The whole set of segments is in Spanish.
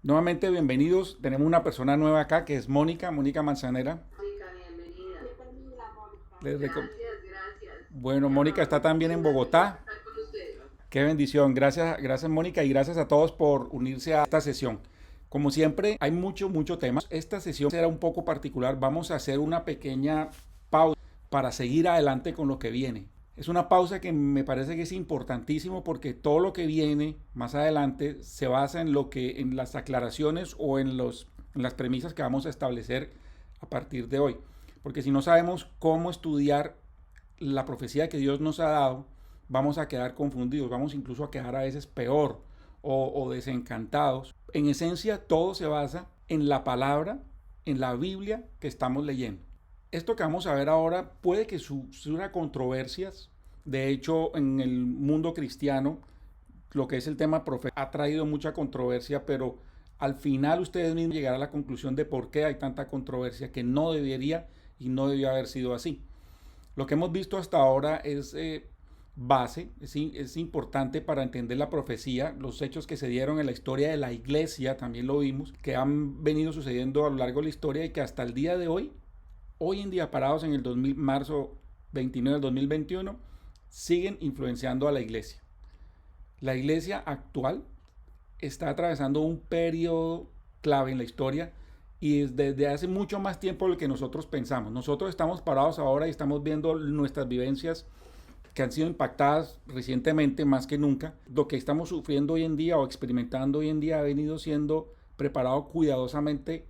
Nuevamente, bienvenidos. Tenemos una persona nueva acá que es Mónica Manzanera. Mónica, bienvenida. Les reco- Gracias, gracias. bueno, Muy Mónica está amable. también en Es una delicia Bogotá. estar con usted. Qué bendición. Gracias Mónica y gracias a todos por unirse a esta sesión. Como siempre, hay mucho tema. Esta sesión será un poco particular. Vamos a hacer una pequeña pausa para seguir adelante con lo que viene. Es una pausa que me parece que es importantísimo porque todo lo que viene más adelante se basa en lo que en las aclaraciones o en las premisas que vamos a establecer a partir de hoy. Porque si no sabemos cómo estudiar la profecía que Dios nos ha dado, vamos a quedar confundidos, vamos incluso a quedar a veces peor o desencantados. En esencia, todo se basa en la palabra, en la Biblia que estamos leyendo. Esto que vamos a ver ahora puede que sufra controversias. De hecho, en el mundo cristiano, lo que es el tema profeta ha traído mucha controversia, pero al final ustedes mismos llegarán a la conclusión de por qué hay tanta controversia, que no debería y no debió haber sido así. Lo que hemos visto hasta ahora es base, es importante para entender la profecía, los hechos que se dieron en la historia de la iglesia, también lo vimos, que han venido sucediendo a lo largo de la historia y que hasta el día de hoy en día parados en el 2000, marzo 29 del 2021, siguen influenciando a la iglesia. La iglesia actual está atravesando un periodo clave en la historia y desde hace mucho más tiempo de lo que nosotros pensamos. Nosotros estamos parados ahora y estamos viendo nuestras vivencias que han sido impactadas recientemente más que nunca. Lo que estamos sufriendo hoy en día o experimentando hoy en día ha venido siendo preparado cuidadosamente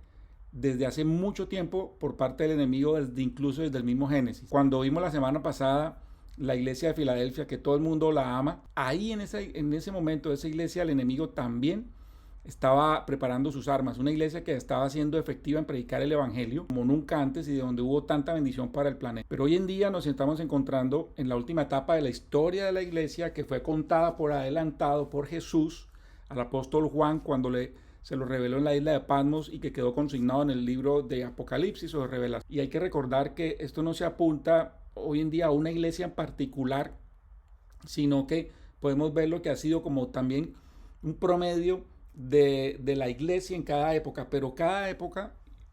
desde hace mucho tiempo por parte del enemigo, incluso desde el mismo Génesis. Cuando vimos la semana pasada la iglesia de Filadelfia, que todo el mundo la ama, ahí en ese momento, esa iglesia, el enemigo también estaba preparando sus armas, una iglesia que estaba siendo efectiva en predicar el evangelio como nunca antes y de donde hubo tanta bendición para el planeta. Pero hoy en día nos estamos encontrando en la última etapa de la historia de la iglesia que fue contada por adelantado por Jesús al apóstol Juan cuando se lo reveló en la isla de Patmos y que quedó consignado en el libro de Apocalipsis o de Revelación. Y hay que recordar que esto no se apunta hoy en día a una iglesia en particular, sino que podemos ver lo que ha sido como también un promedio de la iglesia en cada época, pero cada época,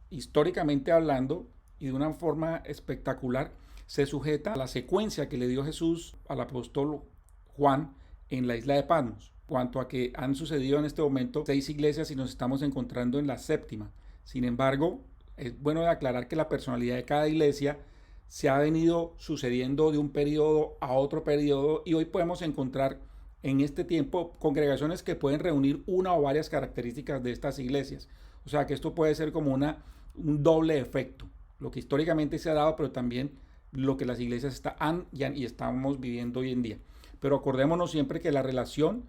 históricamente hablando, y de una forma espectacular, se sujeta a la secuencia que le dio Jesús al apóstol Juan en la isla de Patmos. Cuanto a que han sucedido en este momento 6 iglesias y nos estamos encontrando en la séptima. Sin embargo, es bueno aclarar que la personalidad de cada iglesia se ha venido sucediendo de un periodo a otro periodo y hoy podemos encontrar en este tiempo congregaciones que pueden reunir una o varias características de estas iglesias. O sea que esto puede ser como un doble efecto, lo que históricamente se ha dado, pero también lo que las iglesias han y estamos viviendo hoy en día. Pero acordémonos siempre que la relación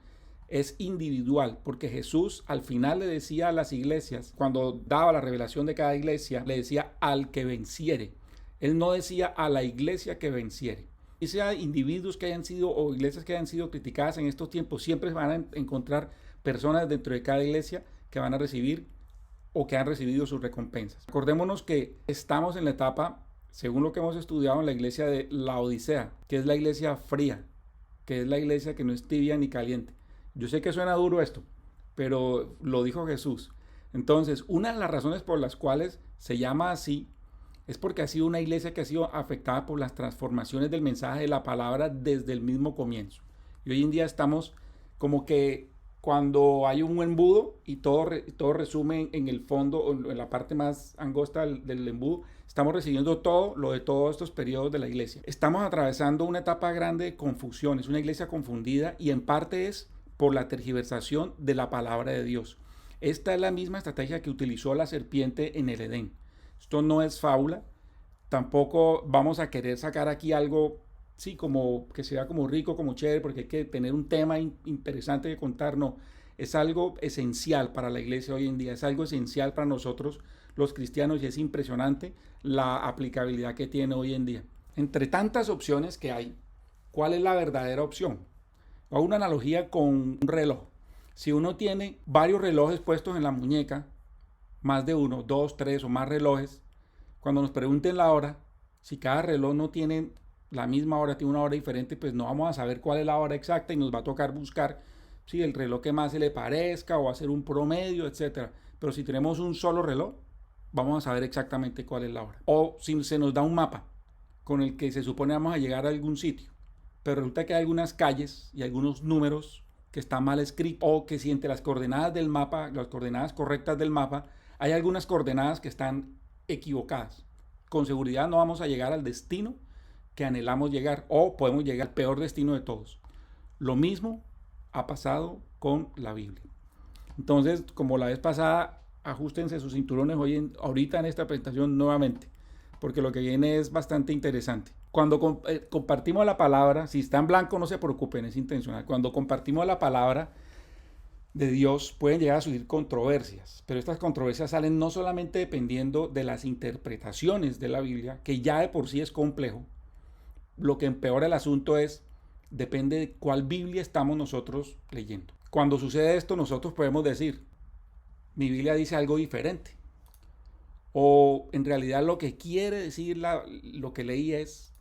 es individual, porque Jesús al final le decía a las iglesias, cuando daba la revelación de cada iglesia, le decía al que venciere. Él no decía a la iglesia que venciere. Y sea individuos que hayan sido o iglesias que hayan sido criticadas en estos tiempos, siempre van a encontrar personas dentro de cada iglesia que van a recibir o que han recibido sus recompensas. Acordémonos que estamos en la etapa, según lo que hemos estudiado, en la iglesia de la Odisea, que es la iglesia fría, que es la iglesia que no es tibia ni caliente. Yo sé que suena duro esto, pero lo dijo Jesús. Entonces, una de las razones por las cuales se llama así es porque ha sido una iglesia que ha sido afectada por las transformaciones del mensaje de la palabra desde el mismo comienzo. Y hoy en día estamos como que cuando hay un embudo y todo resume en el fondo, en la parte más angosta del embudo, estamos recibiendo todo lo de todos estos periodos de la iglesia. Estamos atravesando una etapa grande de confusión, es una iglesia confundida y en parte es por la tergiversación de la palabra de Dios. Esta es la misma estrategia que utilizó la serpiente en el Edén. Esto no es fábula, tampoco vamos a querer sacar aquí algo, sí, como que sea como rico, como chévere, porque hay que tener un tema interesante que contar, no. Es algo esencial para la iglesia hoy en día, es algo esencial para nosotros los cristianos y es impresionante la aplicabilidad que tiene hoy en día. Entre tantas opciones que hay, ¿cuál es la verdadera opción? Hago una analogía con un reloj. Si uno tiene varios relojes puestos en la muñeca, más de uno, dos, tres o más relojes, cuando nos pregunten la hora, si cada reloj no tiene la misma hora, tiene una hora diferente, pues no vamos a saber cuál es la hora exacta y nos va a tocar buscar Sí, el reloj que más se le parezca o hacer un promedio, etcétera. Pero si tenemos un solo reloj, vamos a saber exactamente cuál es la hora. O si se nos da un mapa con el que se supone vamos a llegar a algún sitio, pero resulta que hay algunas calles y algunos números que están mal escritos, o que si entre las coordenadas del mapa, las coordenadas correctas del mapa, hay algunas coordenadas que están equivocadas. Con seguridad no vamos a llegar al destino que anhelamos llegar, o podemos llegar al peor destino de todos. Lo mismo ha pasado con la Biblia. Entonces, como la vez pasada, ajustense sus cinturones ahorita en esta presentación nuevamente, porque lo que viene es bastante interesante. Cuando compartimos la palabra, si está en blanco no se preocupen, es intencional. Cuando compartimos la palabra de Dios pueden llegar a surgir controversias, pero estas controversias salen no solamente dependiendo de las interpretaciones de la Biblia, que ya de por sí es complejo. Lo que empeora el asunto depende de cuál Biblia estamos nosotros leyendo. Cuando sucede esto, nosotros podemos decir, mi Biblia dice algo diferente. O en realidad lo que quiere decir lo que leí es,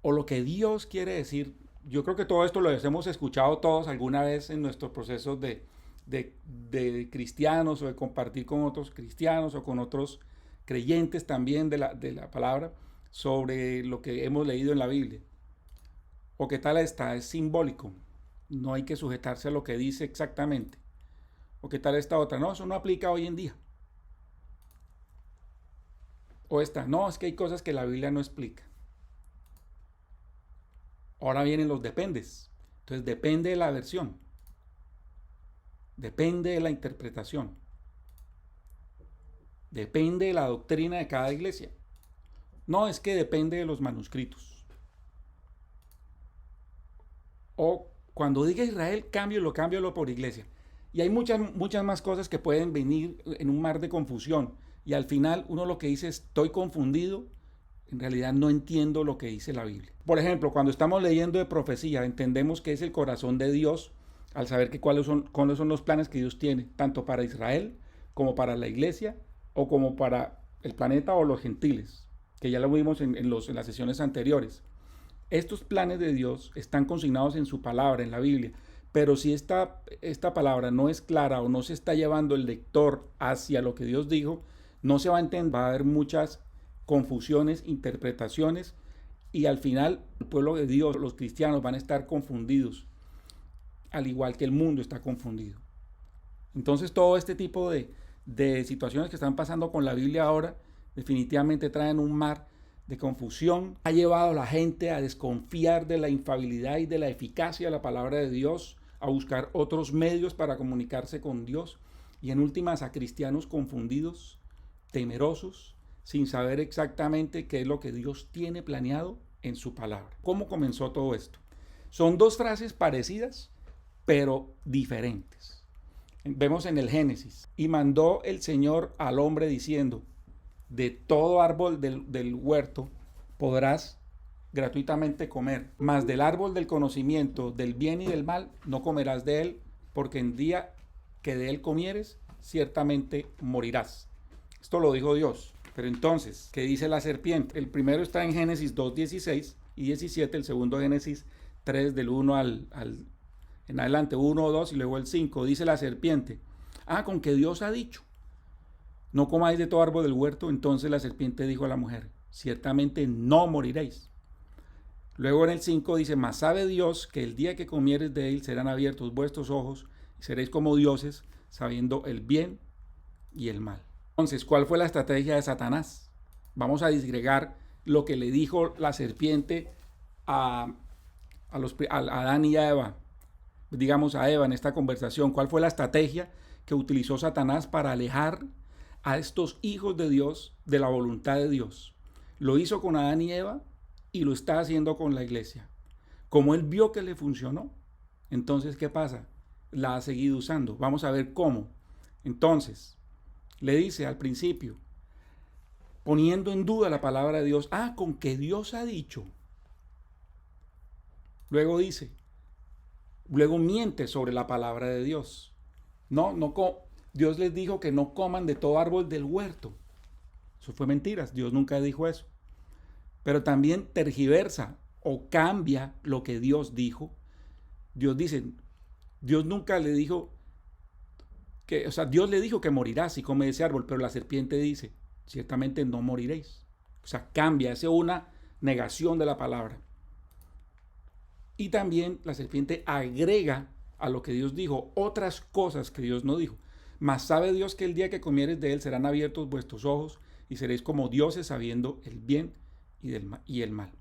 o lo que Dios quiere decir. Yo creo que todo esto lo hemos escuchado todos alguna vez en nuestros procesos de cristianos, o de compartir con otros cristianos o con otros creyentes también de la palabra sobre lo que hemos leído en la Biblia. ¿O qué tal esta? Es simbólico. No hay que sujetarse a lo que dice exactamente. ¿O qué tal esta otra? No, eso no aplica hoy en día. O esta, no, es que hay cosas que la Biblia no explica. Ahora vienen los dependes. Entonces depende de la versión. Depende de la interpretación. Depende de la doctrina de cada iglesia. No, es que depende de los manuscritos. O cuando diga Israel, cámbialo por iglesia. Y hay muchas más cosas que pueden venir en un mar de confusión. Y al final uno lo que dice es, estoy confundido, en realidad no entiendo lo que dice la Biblia. Por ejemplo, cuando estamos leyendo de profecía, entendemos que es el corazón de Dios al saber que cuáles son los planes que Dios tiene, tanto para Israel como para la iglesia o como para el planeta o los gentiles, que ya lo vimos en las sesiones anteriores. Estos planes de Dios están consignados en su palabra, en la Biblia, pero si esta palabra no es clara o no se está llevando el lector hacia lo que Dios dijo, no se va a entender, va a haber muchas confusiones, interpretaciones, y al final el pueblo de Dios, los cristianos, van a estar confundidos, al igual que el mundo está confundido. Entonces todo este tipo de situaciones que están pasando con la Biblia ahora definitivamente traen un mar de confusión. Ha llevado a la gente a desconfiar de la infalibilidad y de la eficacia de la palabra de Dios, a buscar otros medios para comunicarse con Dios, y en últimas a cristianos confundidos, temerosos, sin saber exactamente qué es lo que Dios tiene planeado en su palabra. ¿Cómo comenzó todo esto? Son dos frases parecidas, pero diferentes. Vemos en el Génesis, y mandó el Señor al hombre diciendo, de todo árbol del huerto podrás gratuitamente comer, mas del árbol del conocimiento del bien y del mal no comerás de él, porque en día que de él comieres, ciertamente morirás. Esto lo dijo Dios. Pero entonces, ¿qué dice la serpiente? El primero está en Génesis 2:16 y 17, el segundo Génesis 3 del 1 en adelante, 1 o 2 y luego el 5. Dice la serpiente, con que Dios ha dicho, no comáis de todo árbol del huerto. Entonces la serpiente dijo a la mujer, ciertamente no moriréis. Luego en el 5 dice, mas sabe Dios que el día que comieres de él serán abiertos vuestros ojos y seréis como dioses, sabiendo el bien y el mal. Entonces, ¿cuál fue la estrategia de Satanás? Vamos a disgregar lo que le dijo la serpiente a Adán y a Eva, digamos a Eva en esta conversación. ¿Cuál fue la estrategia que utilizó Satanás para alejar a estos hijos de Dios de la voluntad de Dios? Lo hizo con Adán y Eva y lo está haciendo con la iglesia. Como él vio que le funcionó, entonces, ¿qué pasa? La ha seguido usando. Vamos a ver cómo. Entonces, le dice al principio, poniendo en duda la palabra de Dios, con que Dios ha dicho. Luego dice, luego miente sobre la palabra de Dios. Dios les dijo que no coman de todo árbol del huerto. Eso fue mentiras, Dios nunca dijo eso. Pero también tergiversa o cambia lo que Dios dijo. Dios dice, Dios nunca le dijo que, o sea, Dios le dijo que morirás si come de ese árbol, pero la serpiente dice, ciertamente no moriréis. O sea, cambia, hace una negación de la palabra. Y también la serpiente agrega a lo que Dios dijo otras cosas que Dios no dijo. Mas sabe Dios que el día que comieres de él serán abiertos vuestros ojos y seréis como dioses sabiendo el bien y el mal.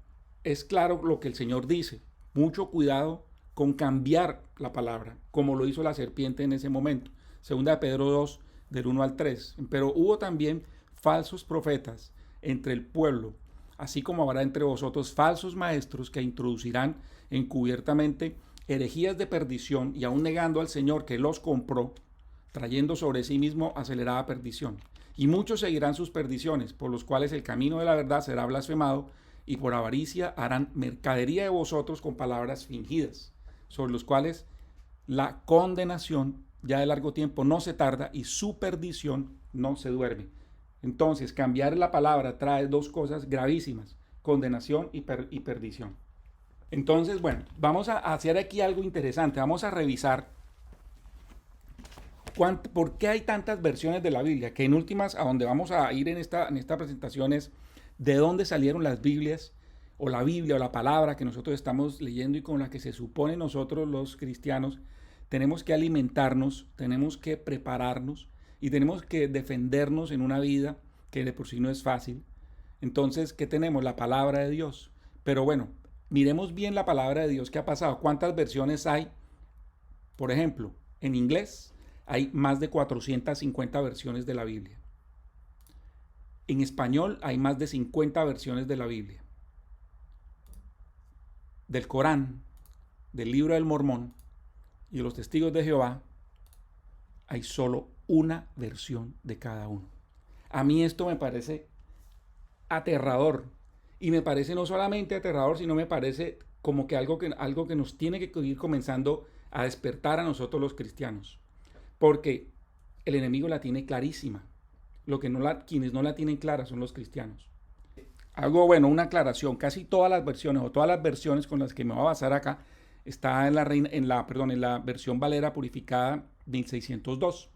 Es claro lo que el Señor dice. Mucho cuidado con cambiar la palabra, como lo hizo la serpiente en ese momento. Segunda de Pedro 2, del 1 al 3. Pero hubo también falsos profetas entre el pueblo, así como habrá entre vosotros falsos maestros que introducirán encubiertamente herejías de perdición y aún negando al Señor que los compró, trayendo sobre sí mismo acelerada perdición. Y muchos seguirán sus perdiciones, por los cuales el camino de la verdad será blasfemado, y por avaricia harán mercadería de vosotros con palabras fingidas, sobre los cuales la condenación ya de largo tiempo no se tarda y su perdición no se duerme. Entonces, cambiar la palabra trae dos cosas gravísimas, condenación y perdición. Entonces, bueno, vamos a hacer aquí algo interesante. Vamos a revisar por qué hay tantas versiones de la Biblia, que en últimas, a donde vamos a ir en esta presentación es de dónde salieron las Biblias, o la Biblia, o la palabra que nosotros estamos leyendo y con la que se supone nosotros los cristianos tenemos que alimentarnos, tenemos que prepararnos y tenemos que defendernos en una vida que de por sí no es fácil. Entonces, ¿qué tenemos? La palabra de Dios. Pero bueno, miremos bien la palabra de Dios. ¿Qué ha pasado? ¿Cuántas versiones hay? Por ejemplo, en inglés hay más de 450 versiones de la Biblia. En español hay más de 50 versiones de la Biblia. Del Corán, del Libro del Mormón y de los Testigos de Jehová hay solo una versión de cada uno. A mí esto me parece aterrador. Y me parece no solamente aterrador, sino me parece como que algo que nos tiene que ir comenzando a despertar a nosotros los cristianos. Porque el enemigo la tiene clarísima. Quienes no la tienen clara son los cristianos. Hago, bueno, una aclaración. Casi todas las versiones o todas las versiones con las que me voy a basar acá está en la versión Valera purificada 1602.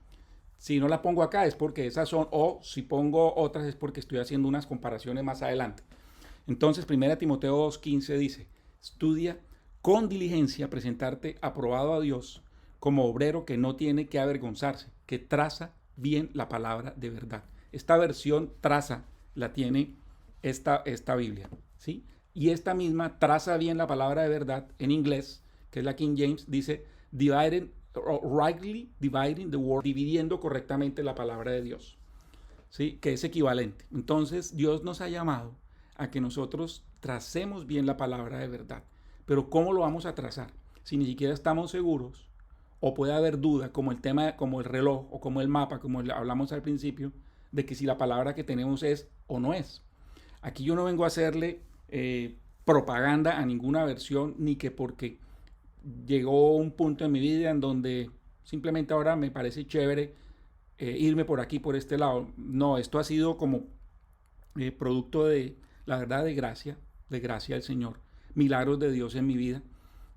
Si no la pongo acá es porque esas son, o si pongo otras es porque estoy haciendo unas comparaciones más adelante. Entonces, 1 Timoteo 2:15 dice, estudia con diligencia presentarte aprobado a Dios como obrero que no tiene que avergonzarse, que traza bien la palabra de verdad. Esta versión traza la tiene esta Biblia, ¿sí? Y esta misma traza bien la palabra de verdad en inglés, que es la King James, dice rightly dividing the word, dividiendo correctamente la palabra de Dios, ¿sí? Que es equivalente. Entonces, Dios nos ha llamado a que nosotros tracemos bien la palabra de verdad. Pero ¿cómo lo vamos a trazar? Si ni siquiera estamos seguros, o puede haber duda, como el tema, como el reloj, o como el mapa, como hablamos al principio, de que si la palabra que tenemos es o no es. Aquí yo no vengo a hacerle propaganda a ninguna versión, ni que porque llegó un punto en mi vida en donde simplemente ahora me parece chévere irme por aquí, por este lado. No, esto ha sido como producto de, la verdad, de gracia del Señor, milagros de Dios en mi vida,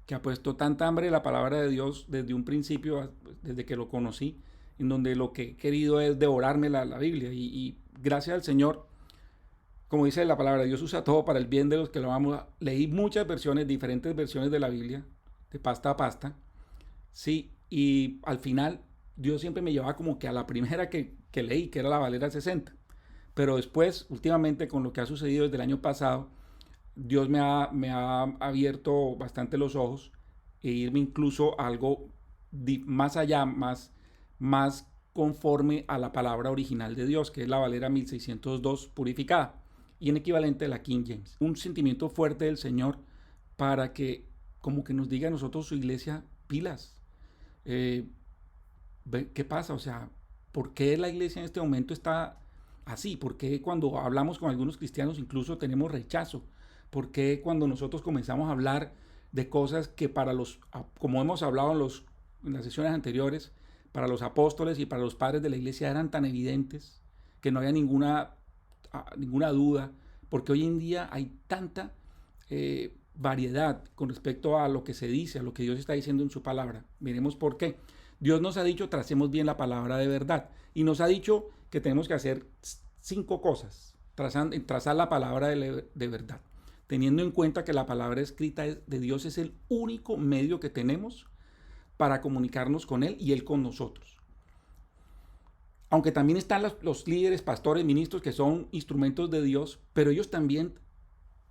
que ha puesto tanta hambre la palabra de Dios desde un principio, desde que lo conocí, en donde lo que he querido es devorarme la Biblia. Y gracias al Señor, como dice la palabra, Dios usa todo para el bien de los que lo amamos. Leí muchas versiones, diferentes versiones de la Biblia, de pasta a pasta, sí, y al final Dios siempre me llevaba como que a la primera que leí, que era la Valera 60. Pero después, últimamente, con lo que ha sucedido desde el año pasado, Dios me ha abierto bastante los ojos e irme incluso a algo más allá, más conforme a la palabra original de Dios, que es la Valera 1602 purificada y en equivalente a la King James. Un sentimiento fuerte del Señor para que como que nos diga a nosotros su iglesia, pilas. ¿Qué pasa? O sea, ¿por qué la iglesia en este momento está así? ¿Por qué cuando hablamos con algunos cristianos incluso tenemos rechazo? ¿Por qué cuando nosotros comenzamos a hablar de cosas que para como hemos hablado en las sesiones anteriores, para los apóstoles y para los padres de la iglesia eran tan evidentes que no había ninguna duda? Porque hoy en día hay tanta variedad con respecto a lo que se dice, a lo que Dios está diciendo en su palabra. Miremos por qué. Dios nos ha dicho, tracemos bien la palabra de verdad. Y nos ha dicho que tenemos que hacer 5 cosas. Trazar la palabra de verdad. Teniendo en cuenta que la palabra escrita de Dios es el único medio que tenemos para comunicarnos con Él y Él con nosotros. Aunque también están los líderes, pastores, ministros que son instrumentos de Dios, pero ellos también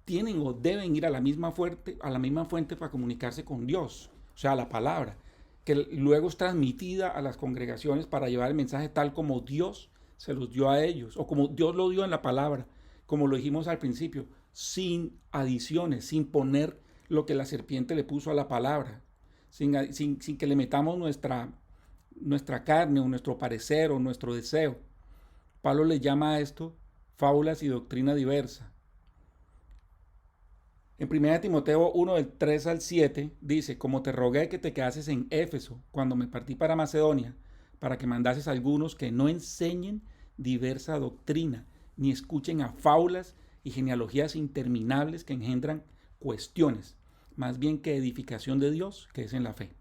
tienen o deben ir a la misma fuente para comunicarse con Dios, o sea, la palabra, que luego es transmitida a las congregaciones para llevar el mensaje tal como Dios se los dio a ellos, o como Dios lo dio en la palabra, como lo dijimos al principio, sin adiciones, sin poner lo que la serpiente le puso a la palabra, sin que le metamos nuestra carne o nuestro parecer o nuestro deseo. Pablo le llama a esto fábulas y doctrina diversa. En 1 Timoteo 1, del 3 al 7, dice, como te rogué que te quedases en Éfeso cuando me partí para Macedonia, para que mandases a algunos que no enseñen diversa doctrina, ni escuchen a fábulas y genealogías interminables que engendran cuestiones, más bien que edificación de Dios, que es en la fe.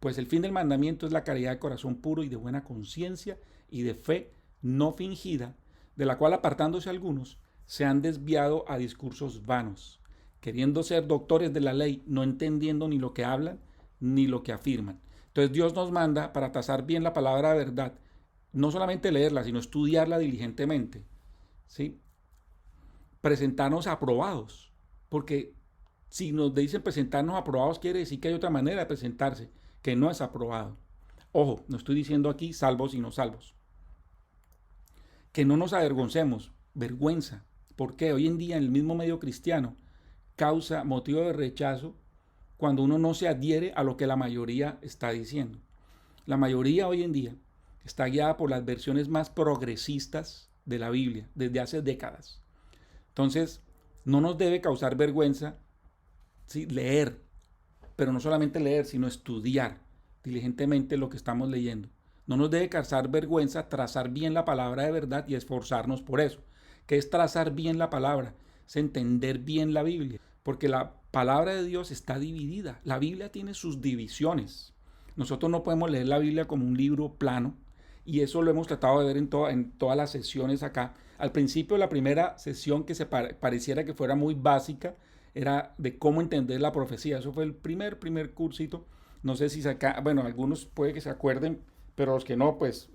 Pues el fin del mandamiento es la caridad de corazón puro y de buena conciencia y de fe no fingida, de la cual apartándose algunos, se han desviado a discursos vanos, queriendo ser doctores de la ley, no entendiendo ni lo que hablan ni lo que afirman. Entonces Dios nos manda para tasar bien la palabra de verdad, no solamente leerla, sino estudiarla diligentemente, ¿sí? Presentarnos aprobados, porque si nos dicen presentarnos aprobados, quiere decir que hay otra manera de presentarse, que no es aprobado. Ojo, no estoy diciendo aquí salvos y no salvos. Que no nos avergoncemos, vergüenza, porque hoy en día en el mismo medio cristiano causa motivo de rechazo cuando uno no se adhiere a lo que la mayoría está diciendo. La mayoría hoy en día está guiada por las versiones más progresistas de la Biblia desde hace décadas. Entonces, no nos debe causar vergüenza, ¿sí?, leer, pero no solamente leer, sino estudiar diligentemente lo que estamos leyendo. No nos debe causar vergüenza trazar bien la palabra de verdad y esforzarnos por eso. ¿Qué es trazar bien la palabra? Es entender bien la Biblia, porque la palabra de Dios está dividida. La Biblia tiene sus divisiones. Nosotros no podemos leer la Biblia como un libro plano, y eso lo hemos tratado de ver en todas las sesiones acá. Al principio, la primera sesión que se pareciera que fuera muy básica era de cómo entender la profecía. Eso fue el primer cursito. No sé si bueno, algunos puede que se acuerden, pero los que no, pues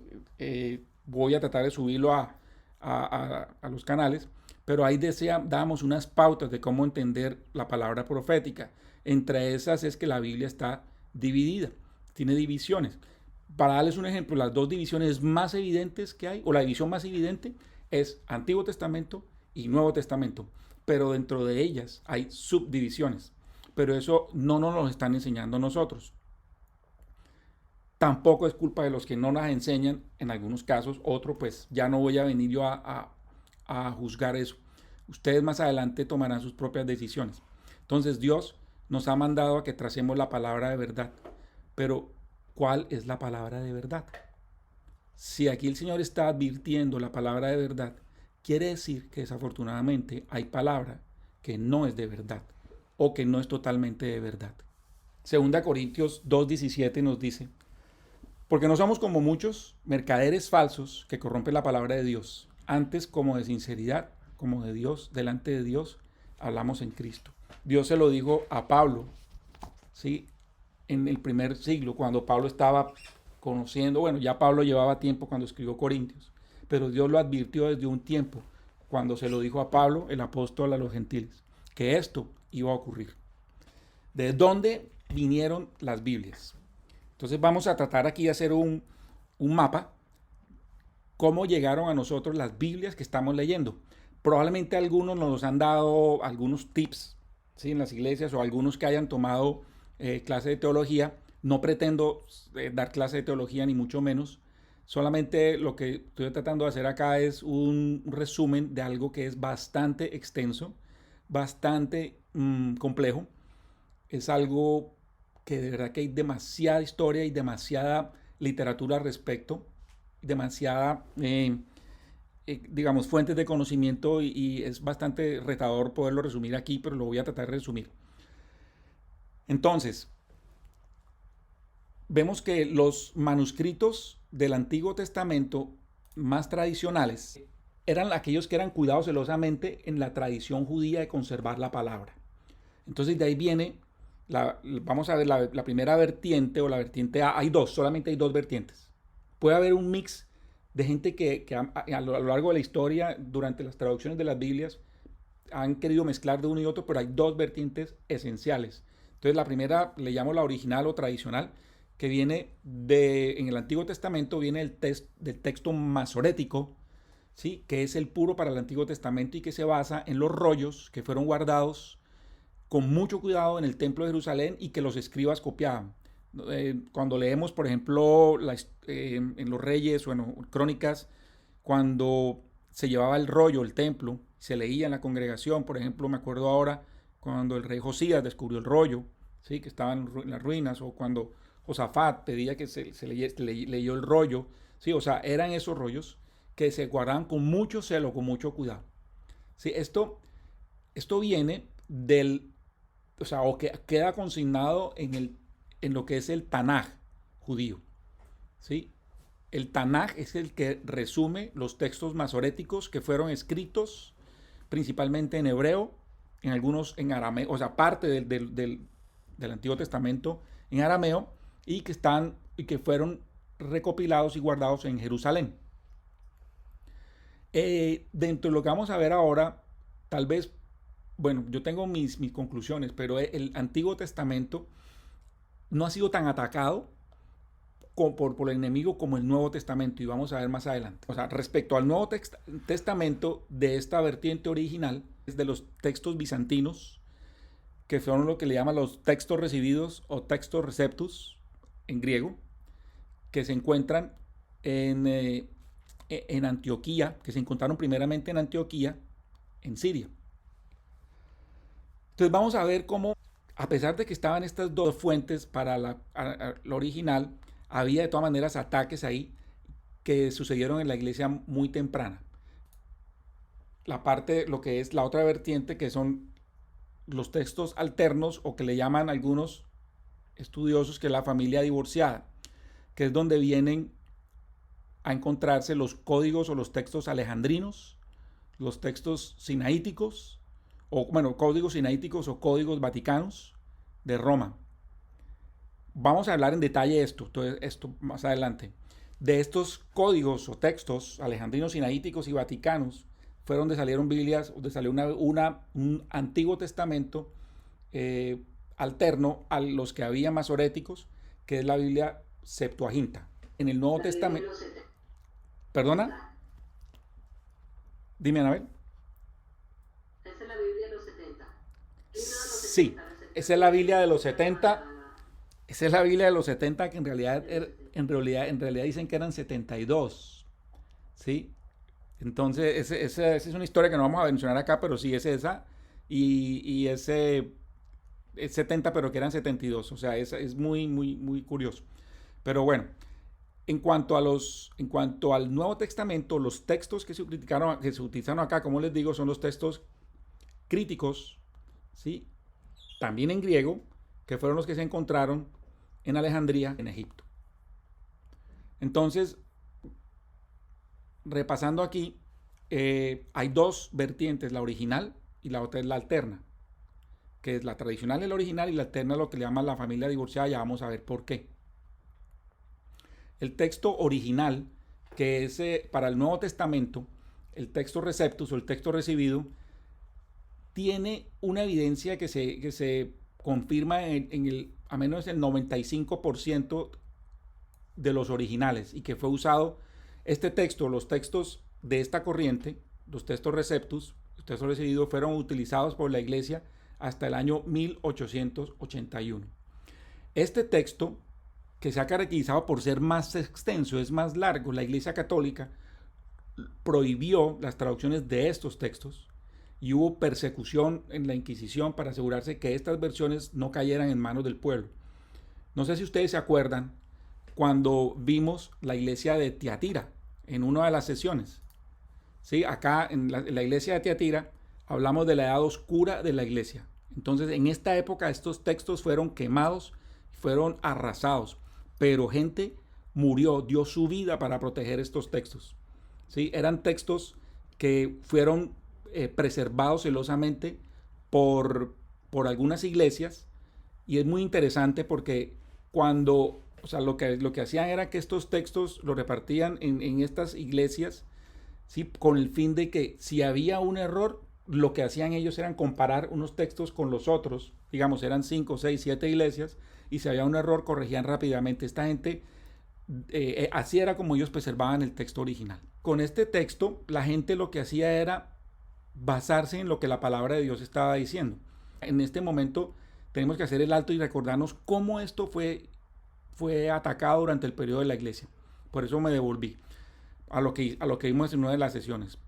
voy a tratar de subirlo a los canales. Pero ahí dábamos unas pautas de cómo entender la palabra profética. Entre esas es que la Biblia está dividida, tiene divisiones. Para darles un ejemplo, las 2 divisiones más evidentes que hay, o la división más evidente, es Antiguo Testamento y Nuevo Testamento. Pero dentro de ellas hay subdivisiones. Pero eso no nos lo están enseñando nosotros. Tampoco es culpa de los que no las enseñan, en algunos casos. Otro, pues ya no voy a venir yo a juzgar eso. Ustedes más adelante tomarán sus propias decisiones. Entonces Dios nos ha mandado a que tracemos la palabra de verdad. Pero, ¿cuál es la palabra de verdad? Si aquí el Señor está advirtiendo la palabra de verdad, quiere decir que desafortunadamente hay palabra que no es de verdad o que no es totalmente de verdad. 2 Corintios 2:17 nos dice, porque no somos como muchos mercaderes falsos que corrompen la palabra de Dios. Antes, como de sinceridad, como de Dios, delante de Dios, hablamos en Cristo. Dios se lo dijo a Pablo, ¿sí?, en el primer siglo, cuando Pablo estaba conociendo, bueno, ya Pablo llevaba tiempo cuando escribió Corintios, pero Dios lo advirtió desde un tiempo, cuando se lo dijo a Pablo, el apóstol a los gentiles, que esto iba a ocurrir. ¿De dónde vinieron las Biblias? Entonces vamos a tratar aquí de hacer un mapa, cómo llegaron a nosotros las Biblias que estamos leyendo. Probablemente algunos nos han dado algunos tips, ¿sí?, en las iglesias, o algunos que hayan tomado clase de teología. No pretendo dar clase de teología, ni mucho menos. Solamente lo que estoy tratando de hacer acá es un resumen de algo que es bastante extenso, bastante complejo. Es algo que de verdad que hay demasiada historia y demasiada literatura al respecto, demasiada digamos, fuentes de conocimiento y es bastante retador poderlo resumir aquí, pero lo voy a tratar de resumir. Entonces, vemos que los manuscritos del Antiguo Testamento más tradicionales eran aquellos que eran cuidados celosamente en la tradición judía de conservar la palabra. Entonces de ahí viene, vamos a ver la primera vertiente o la vertiente A. Hay dos, solamente hay dos vertientes. Puede haber un mix de gente que a lo largo de la historia, durante las traducciones de las Biblias, han querido mezclar de uno y otro, pero hay dos vertientes esenciales. Entonces la primera le llamo la original o tradicional, que viene en el Antiguo Testamento, viene del texto masorético, ¿sí? Que es el puro para el Antiguo Testamento y que se basa en los rollos que fueron guardados con mucho cuidado en el Templo de Jerusalén y que los escribas copiaban. Cuando leemos, por ejemplo, en los Reyes o en Crónicas, cuando se llevaba el rollo, el templo, se leía en la congregación, por ejemplo, me acuerdo ahora cuando el rey Josías descubrió el rollo, ¿sí? Que estaba en las ruinas, o cuando Josafat pedía que leyó el rollo, ¿sí? O sea, eran esos rollos que se guardaban con mucho celo, con mucho cuidado. ¿Sí? Esto viene o que queda consignado en lo que es el Tanaj judío. ¿Sí? El Tanaj es el que resume los textos masoréticos que fueron escritos principalmente en hebreo, en algunos en arameo, o sea, parte del Antiguo Testamento en arameo, y que fueron recopilados y guardados en Jerusalén. Dentro de lo que vamos a ver ahora, tal vez, bueno, yo tengo mis conclusiones, pero el Antiguo Testamento no ha sido tan atacado por el enemigo como el Nuevo Testamento, y vamos a ver más adelante. O sea, respecto al Nuevo Testamento de esta vertiente original, es de los textos bizantinos, que son lo que le llaman los textos recibidos o textos receptus en griego, que se encuentran en Antioquía, que se encontraron primeramente en Antioquía, en Siria. Entonces vamos a ver cómo, a pesar de que estaban estas dos fuentes para la original, había de todas maneras ataques ahí que sucedieron en la iglesia muy temprana. Lo que es la otra vertiente, que son los textos alternos, o que le llaman algunos estudiosos que es la familia divorciada, que es donde vienen a encontrarse los códigos o los textos alejandrinos, los textos sinaíticos, o bueno, códigos sinaíticos o códigos vaticanos de Roma. Vamos a hablar en detalle esto más adelante. De estos códigos o textos alejandrinos, sinaíticos y vaticanos fue donde salieron Biblias, donde salió un Antiguo Testamento alterno a los que había masoréticos, que es la Biblia Septuaginta. En el Nuevo Testamento... ¿Perdona? Dime, Anabel. Esa es la Biblia de los 70. Sí, esa es la Biblia de los 70. Esa es la Biblia de los 70, que en realidad dicen que eran 72. ¿Sí? Entonces, esa es una historia que no vamos a mencionar acá, pero sí es esa. Y ese es 70, pero que eran 72. O sea, es muy, muy, muy curioso. Pero bueno, en cuanto al Nuevo Testamento, los textos que se utilizaron acá, como les digo, son los textos críticos, ¿sí? También en griego, que fueron los que se encontraron en Alejandría, en Egipto. Entonces, repasando aquí, hay dos vertientes, la original y la otra es la alterna, que es la tradicional, el original, y la alterna, lo que le llaman la familia divorciada. Ya vamos a ver por qué. El texto original, que es para el Nuevo Testamento, el texto receptus o el texto recibido, tiene una evidencia que se confirma a menos el 95% de los originales, y que fue usado este texto, los textos de esta corriente, los textos receptus, los textos recibidos, fueron utilizados por la iglesia hasta el año 1881. Este texto, que se ha caracterizado por ser más extenso, es más largo, la Iglesia Católica prohibió las traducciones de estos textos y hubo persecución en la Inquisición para asegurarse que estas versiones no cayeran en manos del pueblo. No sé si ustedes se acuerdan cuando vimos la iglesia de Tiatira en una de las sesiones. ¿sí? Acá en la iglesia de Tiatira hablamos de la edad oscura de la iglesia. Entonces, en esta época estos textos fueron quemados, fueron arrasados, pero gente murió, dio su vida para proteger estos textos. ¿Sí? Eran textos que fueron preservados celosamente por, por algunas iglesias, y es muy interesante porque cuando, o sea, lo que hacían era que estos textos los repartían en estas iglesias, ¿sí? Con el fin de que si había un error, lo que hacían ellos eran comparar unos textos con los otros, digamos, eran 5, 6, 7 iglesias, y si había un error, corregían rápidamente. Esta gente, así era como ellos preservaban el texto original. Con este texto, la gente lo que hacía era basarse en lo que la palabra de Dios estaba diciendo. En este momento tenemos que hacer el alto y recordarnos cómo esto fue atacado durante el periodo de la iglesia. Por eso me devolví a lo que vimos en una de las sesiones.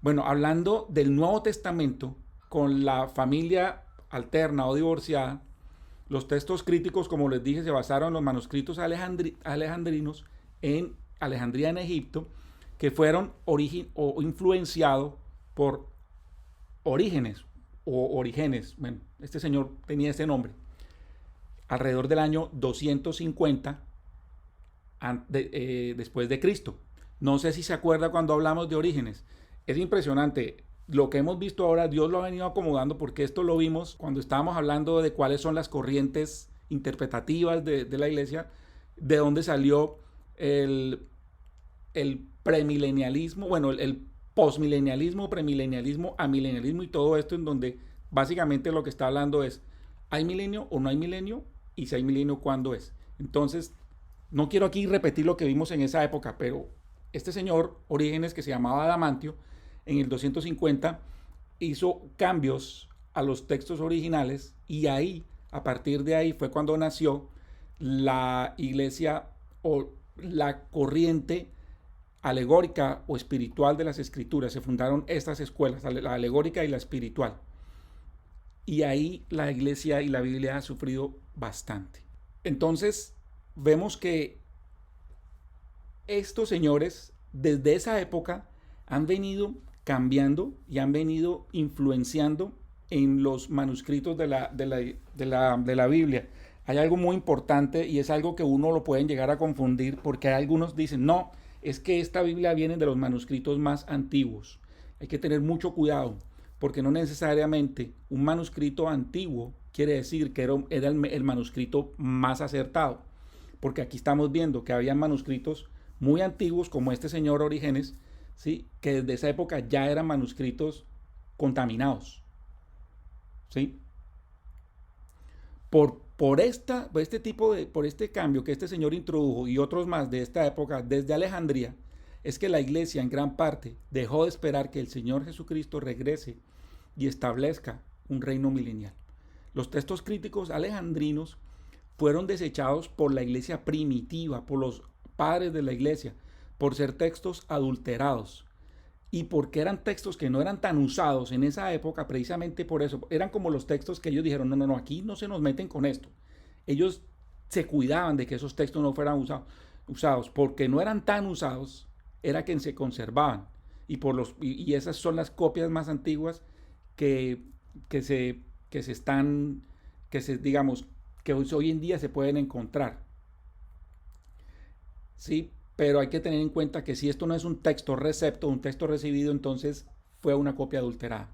Bueno, hablando del Nuevo Testamento con la familia alterna o divorciada, los textos críticos, como les dije, se basaron en los manuscritos alejandrinos en Alejandría, en Egipto, que fueron influenciados por Orígenes o Orígenes. Bueno, este señor tenía ese nombre. Alrededor del año 250 después de Cristo. No sé si se acuerda cuando hablamos de Orígenes. Es impresionante. Lo que hemos visto ahora, Dios lo ha venido acomodando, porque esto lo vimos cuando estábamos hablando de cuáles son las corrientes interpretativas de la iglesia, de dónde salió el premilenialismo, bueno, el postmilenialismo, premilenialismo, amilenialismo y todo esto, en donde básicamente lo que está hablando es, ¿hay milenio o no hay milenio? Y si hay milenio, ¿cuándo es? Entonces, no quiero aquí repetir lo que vimos en esa época, pero este señor Orígenes, que se llamaba Adamantio, en el 250 hizo cambios a los textos originales, y ahí, a partir de ahí, fue cuando nació la iglesia o la corriente alegórica o espiritual de las escrituras. Se fundaron estas escuelas, la alegórica y la espiritual. Y ahí la iglesia y la Biblia ha sufrido bastante. Entonces, vemos que estos señores, desde esa época, han venido cambiando y han venido influenciando en los manuscritos de la Biblia. Hay algo muy importante, y es algo que uno lo pueden llegar a confundir, porque algunos dicen, no, es que esta Biblia viene de los manuscritos más antiguos. Hay que tener mucho cuidado, porque no necesariamente un manuscrito antiguo quiere decir que era el manuscrito más acertado, porque aquí estamos viendo que había manuscritos muy antiguos, como este señor Orígenes, ¿sí? Que desde esa época ya eran manuscritos contaminados, ¿sí? Por este cambio que este señor introdujo y otros más de esta época desde Alejandría, es que la iglesia en gran parte dejó de esperar que el Señor Jesucristo regrese y establezca un reino milenial. Los textos críticos alejandrinos fueron desechados por la iglesia primitiva, por los padres de la iglesia, por ser textos adulterados, y porque eran textos que no eran tan usados en esa época. Precisamente por eso eran como los textos que ellos dijeron, no, aquí no se nos meten con esto. Ellos se cuidaban de que esos textos no fueran usados, porque no eran tan usados, era que se conservaban, y esas son las copias más antiguas que digamos, que hoy en día se pueden encontrar. Sí, pero hay que tener en cuenta que si esto no es un texto recepto, un texto recibido, entonces fue una copia adulterada.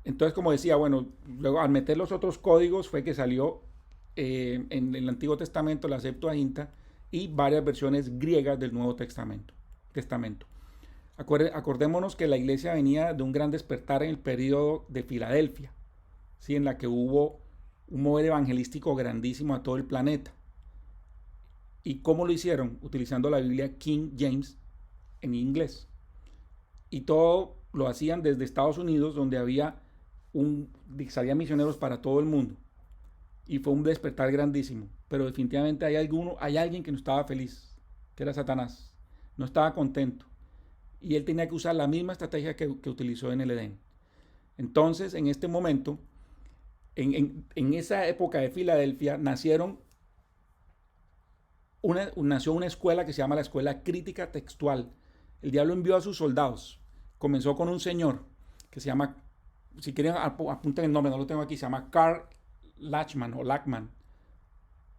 Entonces, como decía, bueno, luego al meter los otros códigos fue que salió en el Antiguo Testamento la Septuaginta y varias versiones griegas del Nuevo Testamento. Acordémonos que la iglesia venía de un gran despertar en el periodo de Filadelfia, ¿sí? En la que hubo un mover evangelístico grandísimo a todo el planeta. ¿Y cómo lo hicieron? Utilizando la Biblia King James en inglés. Y todo lo hacían desde Estados Unidos, donde salían misioneros para todo el mundo. Y fue un despertar grandísimo. Pero definitivamente hay alguien que no estaba feliz, que era Satanás. No estaba contento. Y él tenía que usar la misma estrategia que utilizó en el Edén. Entonces, en este momento, en esa época de Filadelfia, nació una escuela que se llama la Escuela Crítica Textual, el diablo envió a sus soldados. Comenzó con un señor que se llama, si quieren apunten el nombre, no lo tengo aquí, se llama Karl Lachmann o Lachmann,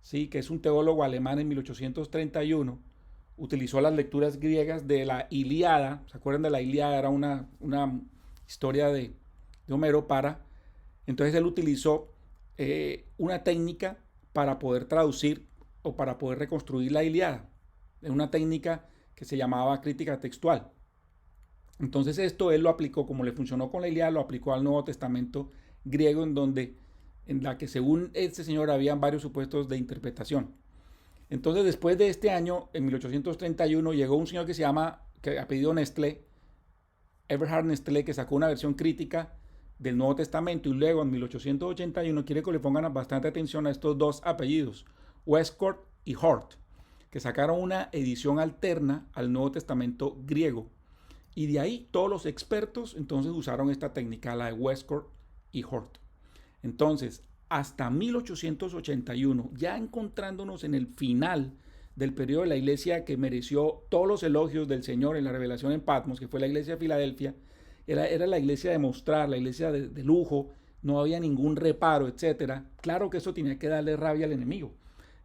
¿sí? Que es un teólogo alemán en 1831. Utilizó las lecturas griegas de la Ilíada. ¿Se acuerdan de la Ilíada? Era una historia de Homero para... Entonces él utilizó una técnica para poder traducir o para poder reconstruir la Ilíada. Una técnica que se llamaba crítica textual. Entonces esto él lo aplicó, como le funcionó con la Ilíada, lo aplicó al Nuevo Testamento griego, en la que según este señor habían varios supuestos de interpretación. Entonces después de este año, en 1831, llegó un señor que apellido Nestlé, Eberhard Nestlé, que sacó una versión crítica del Nuevo Testamento, y luego en 1881 quiere que le pongan bastante atención a estos dos apellidos, Westcott y Hort, que sacaron una edición alterna al Nuevo Testamento griego. Y de ahí todos los expertos entonces usaron esta técnica, la de Westcott y Hort. Entonces, hasta 1881, ya encontrándonos en el final del periodo de la iglesia que mereció todos los elogios del Señor en la revelación en Patmos, que fue la iglesia de Filadelfia, era la iglesia de mostrar, la iglesia de lujo, no había ningún reparo, etc. Claro que eso tenía que darle rabia al enemigo.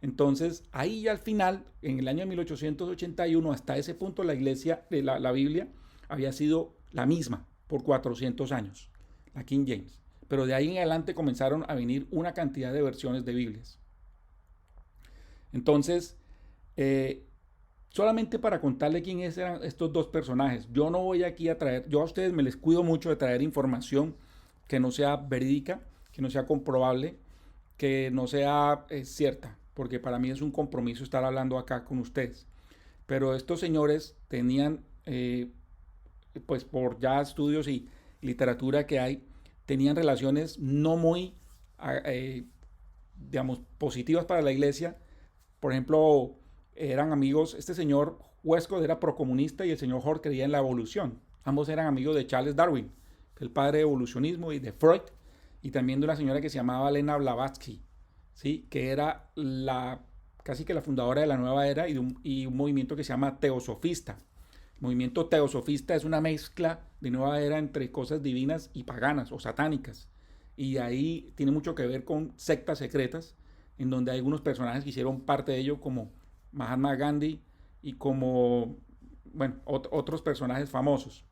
Entonces, ahí al final, en el año 1881, hasta ese punto la iglesia, la Biblia, había sido la misma por 400 años, la King James. Pero de ahí en adelante comenzaron a venir una cantidad de versiones de Biblias. Entonces, solamente para contarle quiénes eran estos dos personajes, yo no voy aquí a traer, yo a ustedes me les cuido mucho de traer información que no sea verídica, que no sea comprobable, que no sea cierta, porque para mí es un compromiso estar hablando acá con ustedes. Pero estos señores tenían, pues por ya estudios y literatura que hay, tenían relaciones no muy, digamos, positivas para la iglesia. Por ejemplo, eran amigos, este señor Westcott era procomunista y el señor Hort creía en la evolución. Ambos eran amigos de Charles Darwin, el padre de evolucionismo, y de Freud, y también de una señora que se llamaba Lena Blavatsky, ¿sí? Que era casi que la fundadora de la nueva era y un movimiento que se llama teosofista. El movimiento teosofista es una mezcla de nueva era entre cosas divinas y paganas o satánicas. Y ahí tiene mucho que ver con sectas secretas, en donde hay algunos personajes que hicieron parte de ello, como Mahatma Gandhi y como, bueno, otros personajes famosos.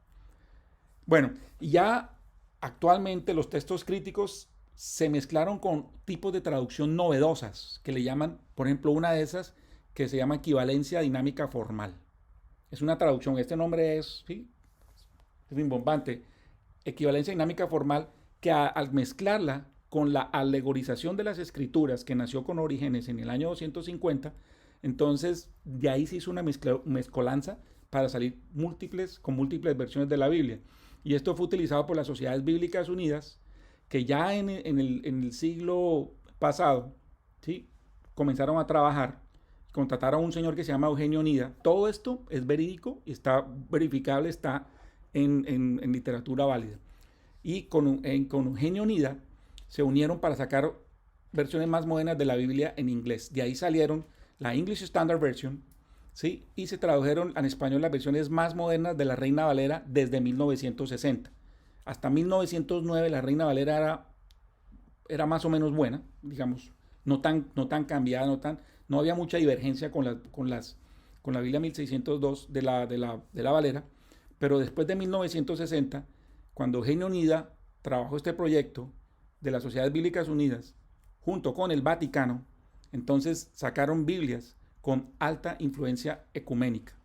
Bueno, y ya actualmente los textos críticos se mezclaron con tipos de traducción novedosas, que le llaman, por ejemplo, una de esas que se llama equivalencia dinámica formal. Es una traducción, este nombre es, ¿sí? Es rimbombante. Equivalencia dinámica formal, que al mezclarla con la alegorización de las escrituras, que nació con Orígenes en el año 250, entonces de ahí se hizo una mezcolanza para salir con múltiples versiones de la Biblia. Y esto fue utilizado por las Sociedades Bíblicas Unidas, que ya en el siglo pasado, ¿sí? Comenzaron a trabajar, contrataron a un señor que se llama Eugenio Nida. Todo esto es verídico, está verificable, está en literatura válida. Y con Eugenio Nida se unieron para sacar versiones más modernas de la Biblia en inglés. De ahí salieron la English Standard Version, ¿sí? Y se tradujeron en español las versiones más modernas de la Reina Valera desde 1960. Hasta 1909 la Reina Valera era más o menos buena, digamos, no tan cambiada, no había mucha divergencia con la Biblia 1602 de la Valera, pero después de 1960, cuando Eugenio Nida trabajó este proyecto de las Sociedades Bíblicas Unidas, junto con el Vaticano, entonces sacaron Biblias con alta influencia ecuménica.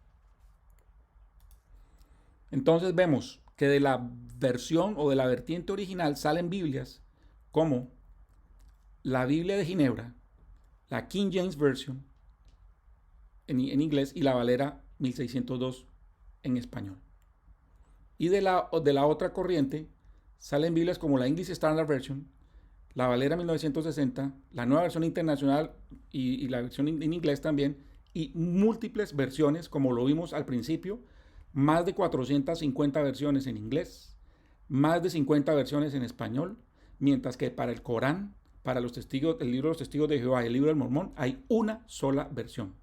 Entonces vemos que de la versión o de la vertiente original salen Biblias como la Biblia de Ginebra, la King James Version en inglés y la Valera 1602 en español. Y de la otra corriente salen Biblias como la English Standard Version, la Valera 1960, la nueva versión internacional y la versión en inglés también, y múltiples versiones, como lo vimos al principio, más de 450 versiones en inglés, más de 50 versiones en español, mientras que para el Corán, para los testigos, el libro de los testigos de Jehová y el libro del Mormón, hay una sola versión.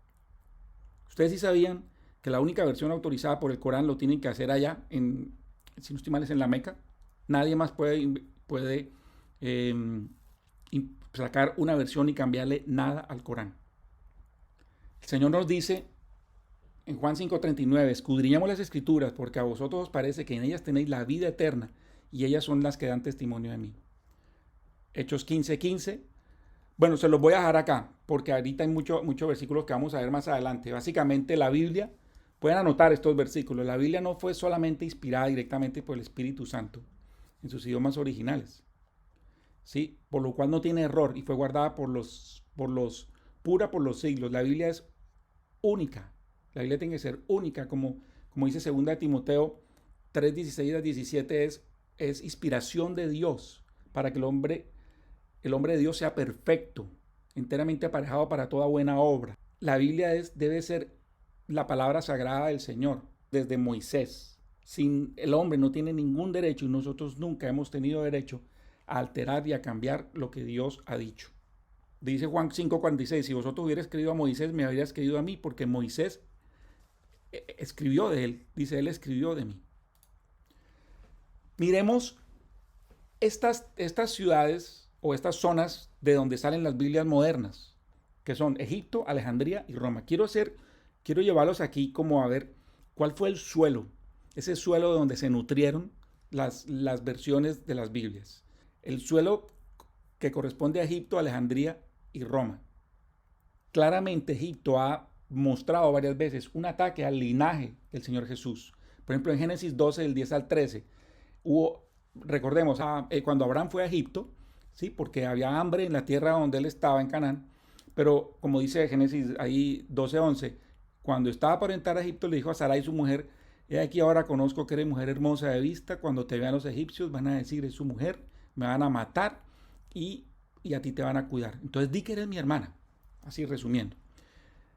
Ustedes sí sabían que la única versión autorizada por el Corán lo tienen que hacer allá, si no estoy mal, es en la Meca. Nadie más puede sacar una versión y cambiarle nada al Corán. El Señor nos dice en Juan 5:39, escudriñamos las escrituras porque a vosotros os parece que en ellas tenéis la vida eterna y ellas son las que dan testimonio de mí. Hechos 15:15. Bueno, se los voy a dejar acá porque ahorita hay muchos versículos que vamos a ver más adelante. Básicamente la Biblia, pueden anotar estos versículos, la Biblia no fue solamente inspirada directamente por el Espíritu Santo en sus idiomas originales, ¿sí? Por lo cual no tiene error y fue guardada pura por los siglos. La Biblia es única. La Biblia tiene que ser única, como dice 2 de Timoteo 3:16-17, es inspiración de Dios para que el hombre de Dios sea perfecto, enteramente aparejado para toda buena obra. La Biblia debe ser la palabra sagrada del Señor, desde Moisés. El hombre no tiene ningún derecho, y nosotros nunca hemos tenido derecho a alterar y a cambiar lo que Dios ha dicho. Dice Juan 5:46, si vosotros hubierais creído a Moisés, me habríais creído a mí, porque Moisés escribió de él. Dice, él escribió de mí. Miremos estas ciudades o estas zonas de donde salen las Biblias modernas, que son Egipto, Alejandría y Roma. Quiero llevarlos aquí como a ver cuál fue el suelo, ese suelo de donde se nutrieron las versiones de las Biblias. El suelo que corresponde a Egipto, Alejandría y Roma. Claramente Egipto ha mostrado varias veces un ataque al linaje del Señor Jesús. Por ejemplo, en Génesis 12, del 10 al 13, recordemos, cuando Abraham fue a Egipto, ¿sí? Porque había hambre en la tierra donde él estaba, en Canaán, pero como dice Génesis ahí 12:11, cuando estaba por entrar a Egipto, le dijo a Sarai, su mujer, he aquí ahora conozco que eres mujer hermosa de vista, cuando te vean los egipcios van a decir, es su mujer, me van a matar y a ti te van a cuidar. Entonces di que eres mi hermana, así resumiendo.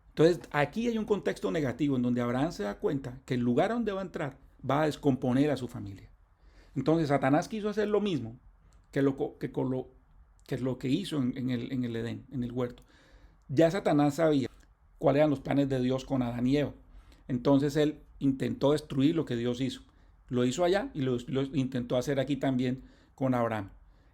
Entonces aquí hay un contexto negativo en donde Abraham se da cuenta que el lugar donde va a entrar va a descomponer a su familia. Entonces Satanás quiso hacer lo mismo que es lo que hizo en el Edén, en el huerto. Ya Satanás sabía cuáles eran los planes de Dios con Adán y Eva. Entonces él intentó destruir lo que Dios hizo. Lo hizo allá y lo intentó hacer aquí también con Abraham.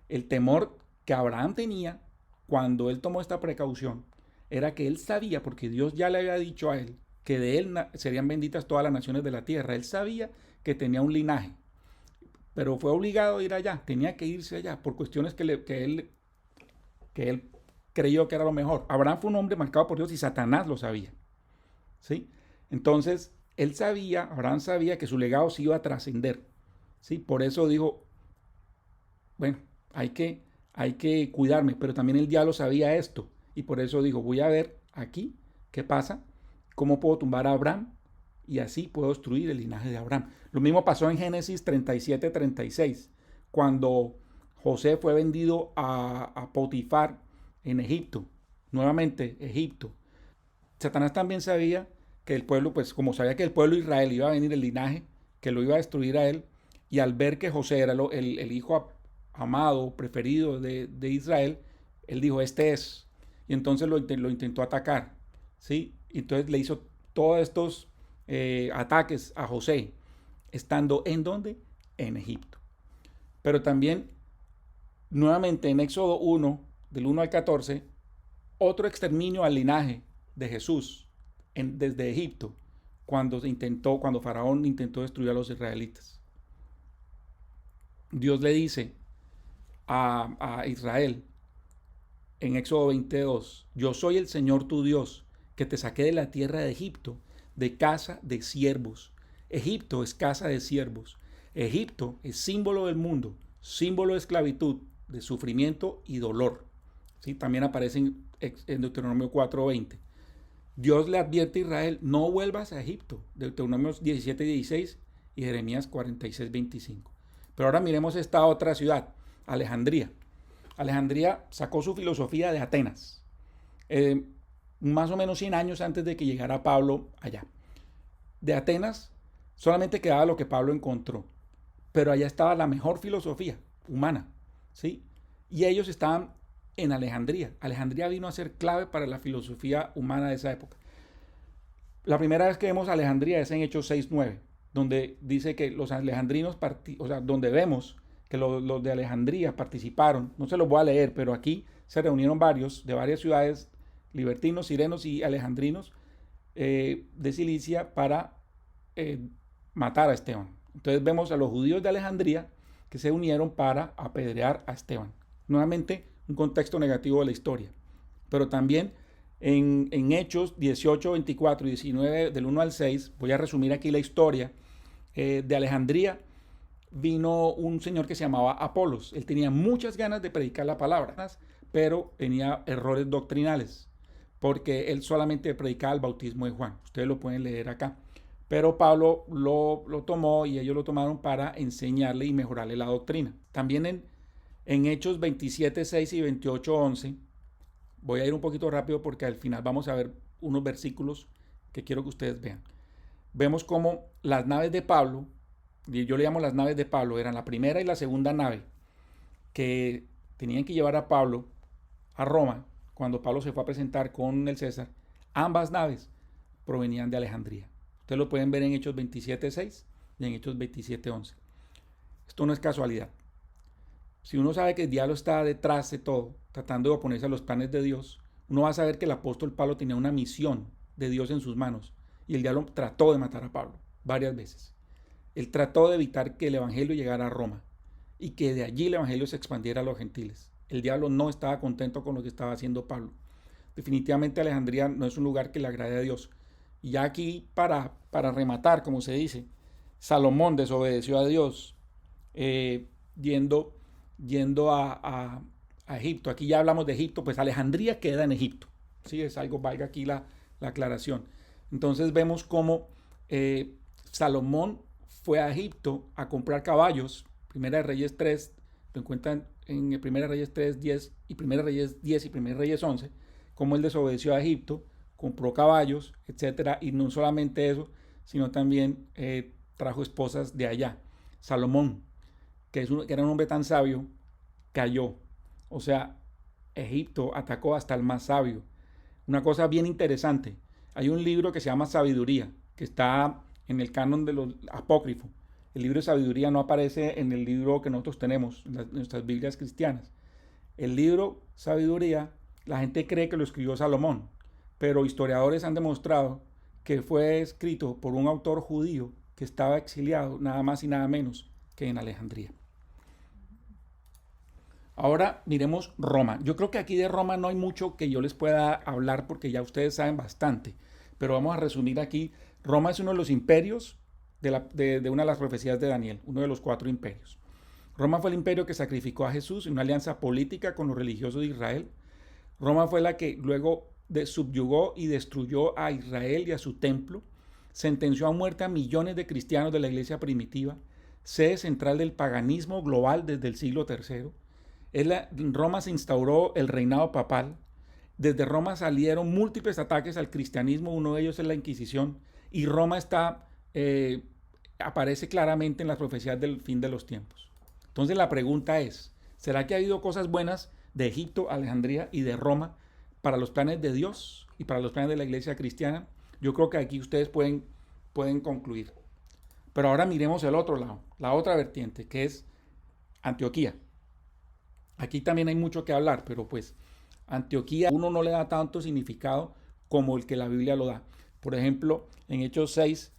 El temor que Abraham tenía cuando él tomó esta precaución era que él sabía, porque Dios ya le había dicho a él, que de él serían benditas todas las naciones de la tierra. Él sabía que tenía un linaje, pero fue obligado a ir allá, tenía que irse allá por cuestiones que él creyó que era lo mejor. Abraham fue un hombre marcado por Dios y Satanás lo sabía, ¿sí? Entonces, Abraham sabía que su legado se iba a trascender, ¿sí? Por eso dijo, bueno, hay que cuidarme, pero también el diablo sabía esto, y por eso dijo, voy a ver aquí qué pasa, cómo puedo tumbar a Abraham, y así puedo destruir el linaje de Abraham. Lo mismo pasó en Génesis 37:36, cuando José fue vendido a Potifar en Egipto, nuevamente Egipto. Satanás también sabía que el pueblo, pues como sabía que el pueblo de Israel iba a venir el linaje, que lo iba a destruir a él, y al ver que José era el hijo amado, preferido de Israel, él dijo, este es. Y entonces lo intentó atacar, ¿sí? Y entonces le hizo todos estos ataques a José, estando ¿en dónde? En Egipto. Pero también, nuevamente en Éxodo 1, del 1 al 14, otro exterminio al linaje de Jesús desde Egipto, cuando Faraón intentó destruir a los israelitas. Dios le dice a Israel en Éxodo 22, yo soy el Señor tu Dios, que te saqué de la tierra de Egipto, de casa de siervos. Egipto es casa de siervos. Egipto es símbolo del mundo, símbolo de esclavitud, de sufrimiento y dolor. ¿Sí? También aparece en Deuteronomio 4:20. Dios le advierte a Israel, no vuelvas a Egipto, Deuteronomio 17:16 y Jeremías 46:25. Pero ahora miremos esta otra ciudad, Alejandría. Alejandría sacó su filosofía de Atenas, más o menos 100 años antes de que llegara Pablo allá. De Atenas solamente quedaba lo que Pablo encontró, pero allá estaba la mejor filosofía humana, ¿sí? Y ellos estaban en Alejandría. Alejandría vino a ser clave para la filosofía humana de esa época. La primera vez que vemos Alejandría es en Hechos 6:9, donde dice que los alejandrinos, o sea, donde vemos que los de Alejandría participaron. No se los voy a leer, pero aquí se reunieron varios de varias ciudades, libertinos, sirenos y alejandrinos de Cilicia para eh, matar a Esteban. Entonces vemos a los judíos de Alejandría que se unieron para apedrear a Esteban. Nuevamente, un contexto negativo de la historia. Pero también en Hechos 18, 24 y 19, del 1 al 6, voy a resumir aquí la historia. De Alejandría vino un señor que se llamaba Apolos. Él tenía muchas ganas de predicar la palabra, pero tenía errores doctrinales, porque él solamente predicaba el bautismo de Juan. Ustedes lo pueden leer acá. Pero Pablo lo tomó y ellos lo tomaron para enseñarle y mejorarle la doctrina. También en Hechos 27, 6 y 28, 11, voy a ir un poquito rápido porque al final vamos a ver unos versículos que quiero que ustedes vean. Vemos cómo las naves de Pablo, yo le llamo las naves de Pablo, eran la primera y la segunda nave que tenían que llevar a Pablo a Roma cuando Pablo se fue a presentar con el César. Ambas naves provenían de Alejandría. Ustedes lo pueden ver en Hechos 27:6 y en Hechos 27:11. Esto no es casualidad. Si uno sabe que el diablo está detrás de todo, tratando de oponerse a los planes de Dios, uno va a saber que el apóstol Pablo tenía una misión de Dios en sus manos. Y el diablo trató de matar a Pablo varias veces. Él trató de evitar que el evangelio llegara a Roma y que de allí el evangelio se expandiera a los gentiles. El diablo no estaba contento con lo que estaba haciendo Pablo. Definitivamente Alejandría no es un lugar que le agrade a Dios. Y ya aquí, para rematar, como se dice, Salomón desobedeció a Dios yendo a Egipto. Aquí ya hablamos de Egipto, pues Alejandría queda en Egipto. Sí, es algo, valga aquí la aclaración. Entonces vemos cómo Salomón fue a Egipto a comprar caballos. Primera de Reyes 3, lo encuentran en Primera de Reyes 3, 10 y Primera de Reyes 10 y Primera de Reyes 11, cómo él desobedeció a Egipto, compró caballos, etcétera, y no solamente eso, sino también trajo esposas de allá. Salomón, que era un hombre tan sabio, cayó. O sea, Egipto atacó hasta el más sabio. Una cosa bien interesante. Hay un libro que se llama Sabiduría, que está en el canon de los apócrifos. El libro de Sabiduría no aparece en el libro que nosotros tenemos, en nuestras Biblias cristianas. El libro Sabiduría, la gente cree que lo escribió Salomón, pero historiadores han demostrado que fue escrito por un autor judío que estaba exiliado nada más y nada menos que en Alejandría. Ahora miremos Roma. Yo creo que aquí de Roma no hay mucho que yo les pueda hablar porque ya ustedes saben bastante, pero vamos a resumir aquí. Roma es uno de los imperios de una de las profecías de Daniel, uno de los 4 imperios. Roma fue el imperio que sacrificó a Jesús en una alianza política con los religiosos de Israel. Roma fue la que luego subyugó y destruyó a Israel y a su templo, sentenció a muerte a millones de cristianos de la iglesia primitiva, sede central del paganismo global desde el siglo III. En Roma se instauró el reinado papal. Desde Roma salieron múltiples ataques al cristianismo, uno de ellos es la Inquisición, y Roma aparece claramente en las profecías del fin de los tiempos. Entonces la pregunta es, ¿será que ha habido cosas buenas de Egipto, Alejandría y de Roma para los planes de Dios y para los planes de la iglesia cristiana? Yo creo que aquí ustedes pueden concluir. Pero ahora miremos el otro lado, la otra vertiente, que es Antioquía. Aquí también hay mucho que hablar, pero pues Antioquía uno no le da tanto significado como el que la Biblia lo da. Por ejemplo, en Hechos 6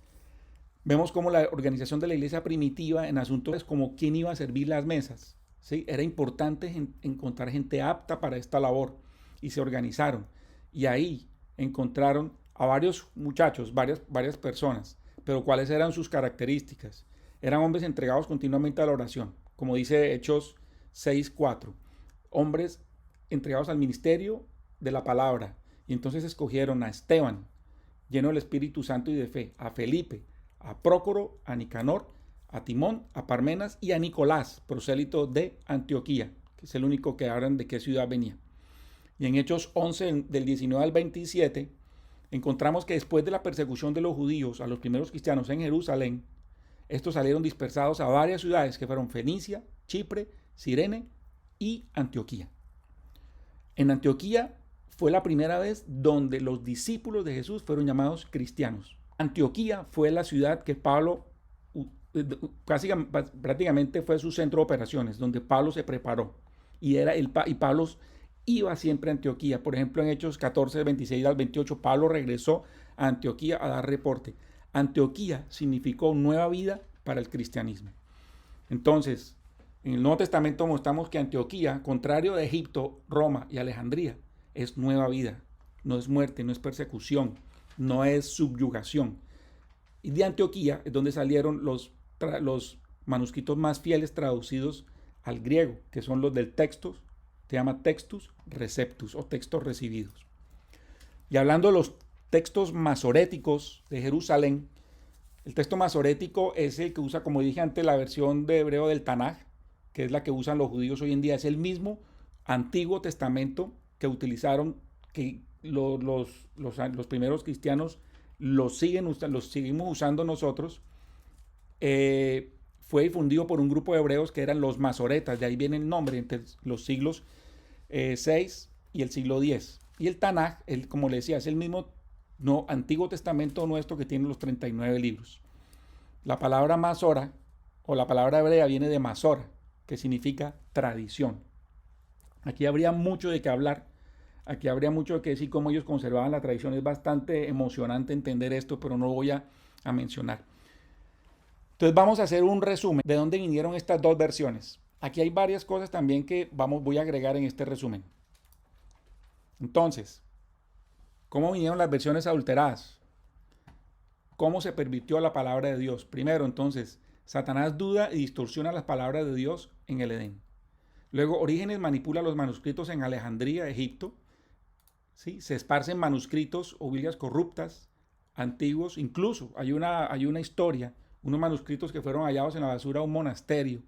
vemos cómo la organización de la iglesia primitiva en asuntos como quién iba a servir las mesas. ¿Sí? Era importante encontrar gente apta para esta labor y se organizaron. Y ahí encontraron a varios muchachos, varias personas, pero ¿cuáles eran sus características? Eran hombres entregados continuamente a la oración, como dice Hechos 6:4, hombres entregados al ministerio de la palabra. Y entonces escogieron a Esteban, lleno del Espíritu Santo y de fe, a Felipe, a Prócoro, a Nicanor, a Timón, a Parmenas y a Nicolás, prosélito de Antioquía, que es el único que hablan de qué ciudad venía. Y en Hechos 11, del 19 al 27, encontramos que después de la persecución de los judíos a los primeros cristianos en Jerusalén, estos salieron dispersados a varias ciudades que fueron Fenicia, Chipre, Cirene y Antioquía. En Antioquía fue la primera vez donde los discípulos de Jesús fueron llamados cristianos. Antioquía fue la ciudad que Pablo prácticamente fue su centro de operaciones, donde Pablo se preparó. Y Pablo iba siempre a Antioquía. Por ejemplo, en Hechos 14, 26 al 28, Pablo regresó a Antioquía a dar reporte. Antioquía significó nueva vida para el cristianismo. Entonces, en el Nuevo Testamento mostramos que Antioquía, contrario de Egipto, Roma y Alejandría, es nueva vida. No es muerte, no es persecución, no es subyugación. Y de Antioquía es donde salieron los manuscritos más fieles traducidos al griego, que son los del Textus, se llama Textus Receptus o textos recibidos. Y hablando de los textos masoréticos de Jerusalén, el texto masorético es el que usa, como dije antes, la versión de hebreo del Tanaj, que es la que usan los judíos hoy en día. Es el mismo Antiguo Testamento que utilizaron, que los primeros cristianos los seguimos usando nosotros. Fue difundido por un grupo de hebreos que eran los masoretas, de ahí viene el nombre, entre los siglos 6 y el siglo 10. Y el Tanaj, como le decía, es el mismo Antiguo Testamento nuestro que tiene los 39 libros. La palabra masora o la palabra hebrea viene de masora, que significa tradición. Aquí habría mucho de qué hablar, aquí habría mucho de qué decir cómo ellos conservaban la tradición. Es bastante emocionante entender esto, pero no lo voy a mencionar. Entonces vamos a hacer un resumen de dónde vinieron estas dos versiones. Aquí hay varias cosas también que voy a agregar en este resumen. Entonces, ¿cómo vinieron las versiones adulteradas? ¿Cómo se pervirtió la palabra de Dios? Primero, entonces, Satanás duda y distorsiona las palabras de Dios en el Edén. Luego, Orígenes manipula los manuscritos en Alejandría, Egipto. ¿Sí? Se esparcen manuscritos o Biblias corruptas, antiguos. Incluso hay una historia, unos manuscritos que fueron hallados en la basura de un monasterio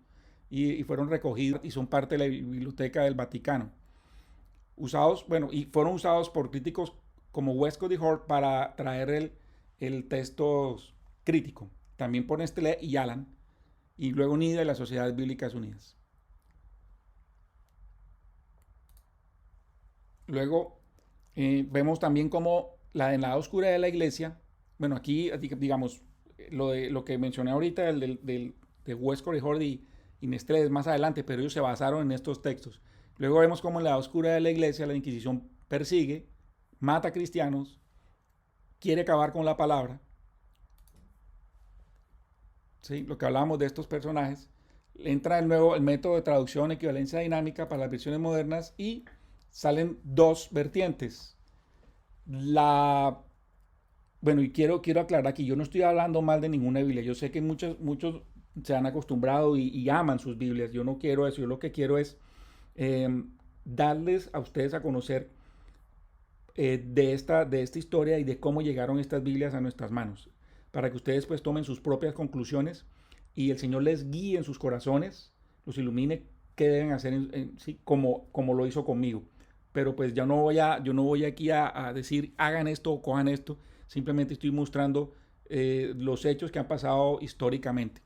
y fueron recogidos y son parte de la biblioteca del Vaticano. Y fueron usados por críticos como Westcott y Hort para traer el texto crítico. También por Nestlé y Allen, y luego NIDA y las Sociedades Bíblicas Unidas. Luego vemos también como en la edad oscura de la iglesia, bueno, aquí digamos, lo que mencioné ahorita, de Westcott y Hort y Nestlé es más adelante, pero ellos se basaron en estos textos. Luego vemos como en la edad oscura de la iglesia la Inquisición persigue, mata a cristianos, quiere acabar con la palabra. ¿Sí? Lo que hablábamos de estos personajes. Entra el método de traducción, equivalencia dinámica para las versiones modernas y salen dos vertientes. Y quiero aclarar aquí, yo no estoy hablando mal de ninguna Biblia. Yo sé que muchos se han acostumbrado y aman sus Biblias. Yo no quiero eso. Yo lo que quiero es darles a ustedes a conocer de esta historia y de cómo llegaron estas Biblias a nuestras manos, para que ustedes pues tomen sus propias conclusiones y el Señor les guíe en sus corazones, los ilumine qué deben hacer sí, como lo hizo conmigo. Pero pues yo no voy aquí a decir hagan esto o cojan esto, simplemente estoy mostrando los hechos que han pasado históricamente.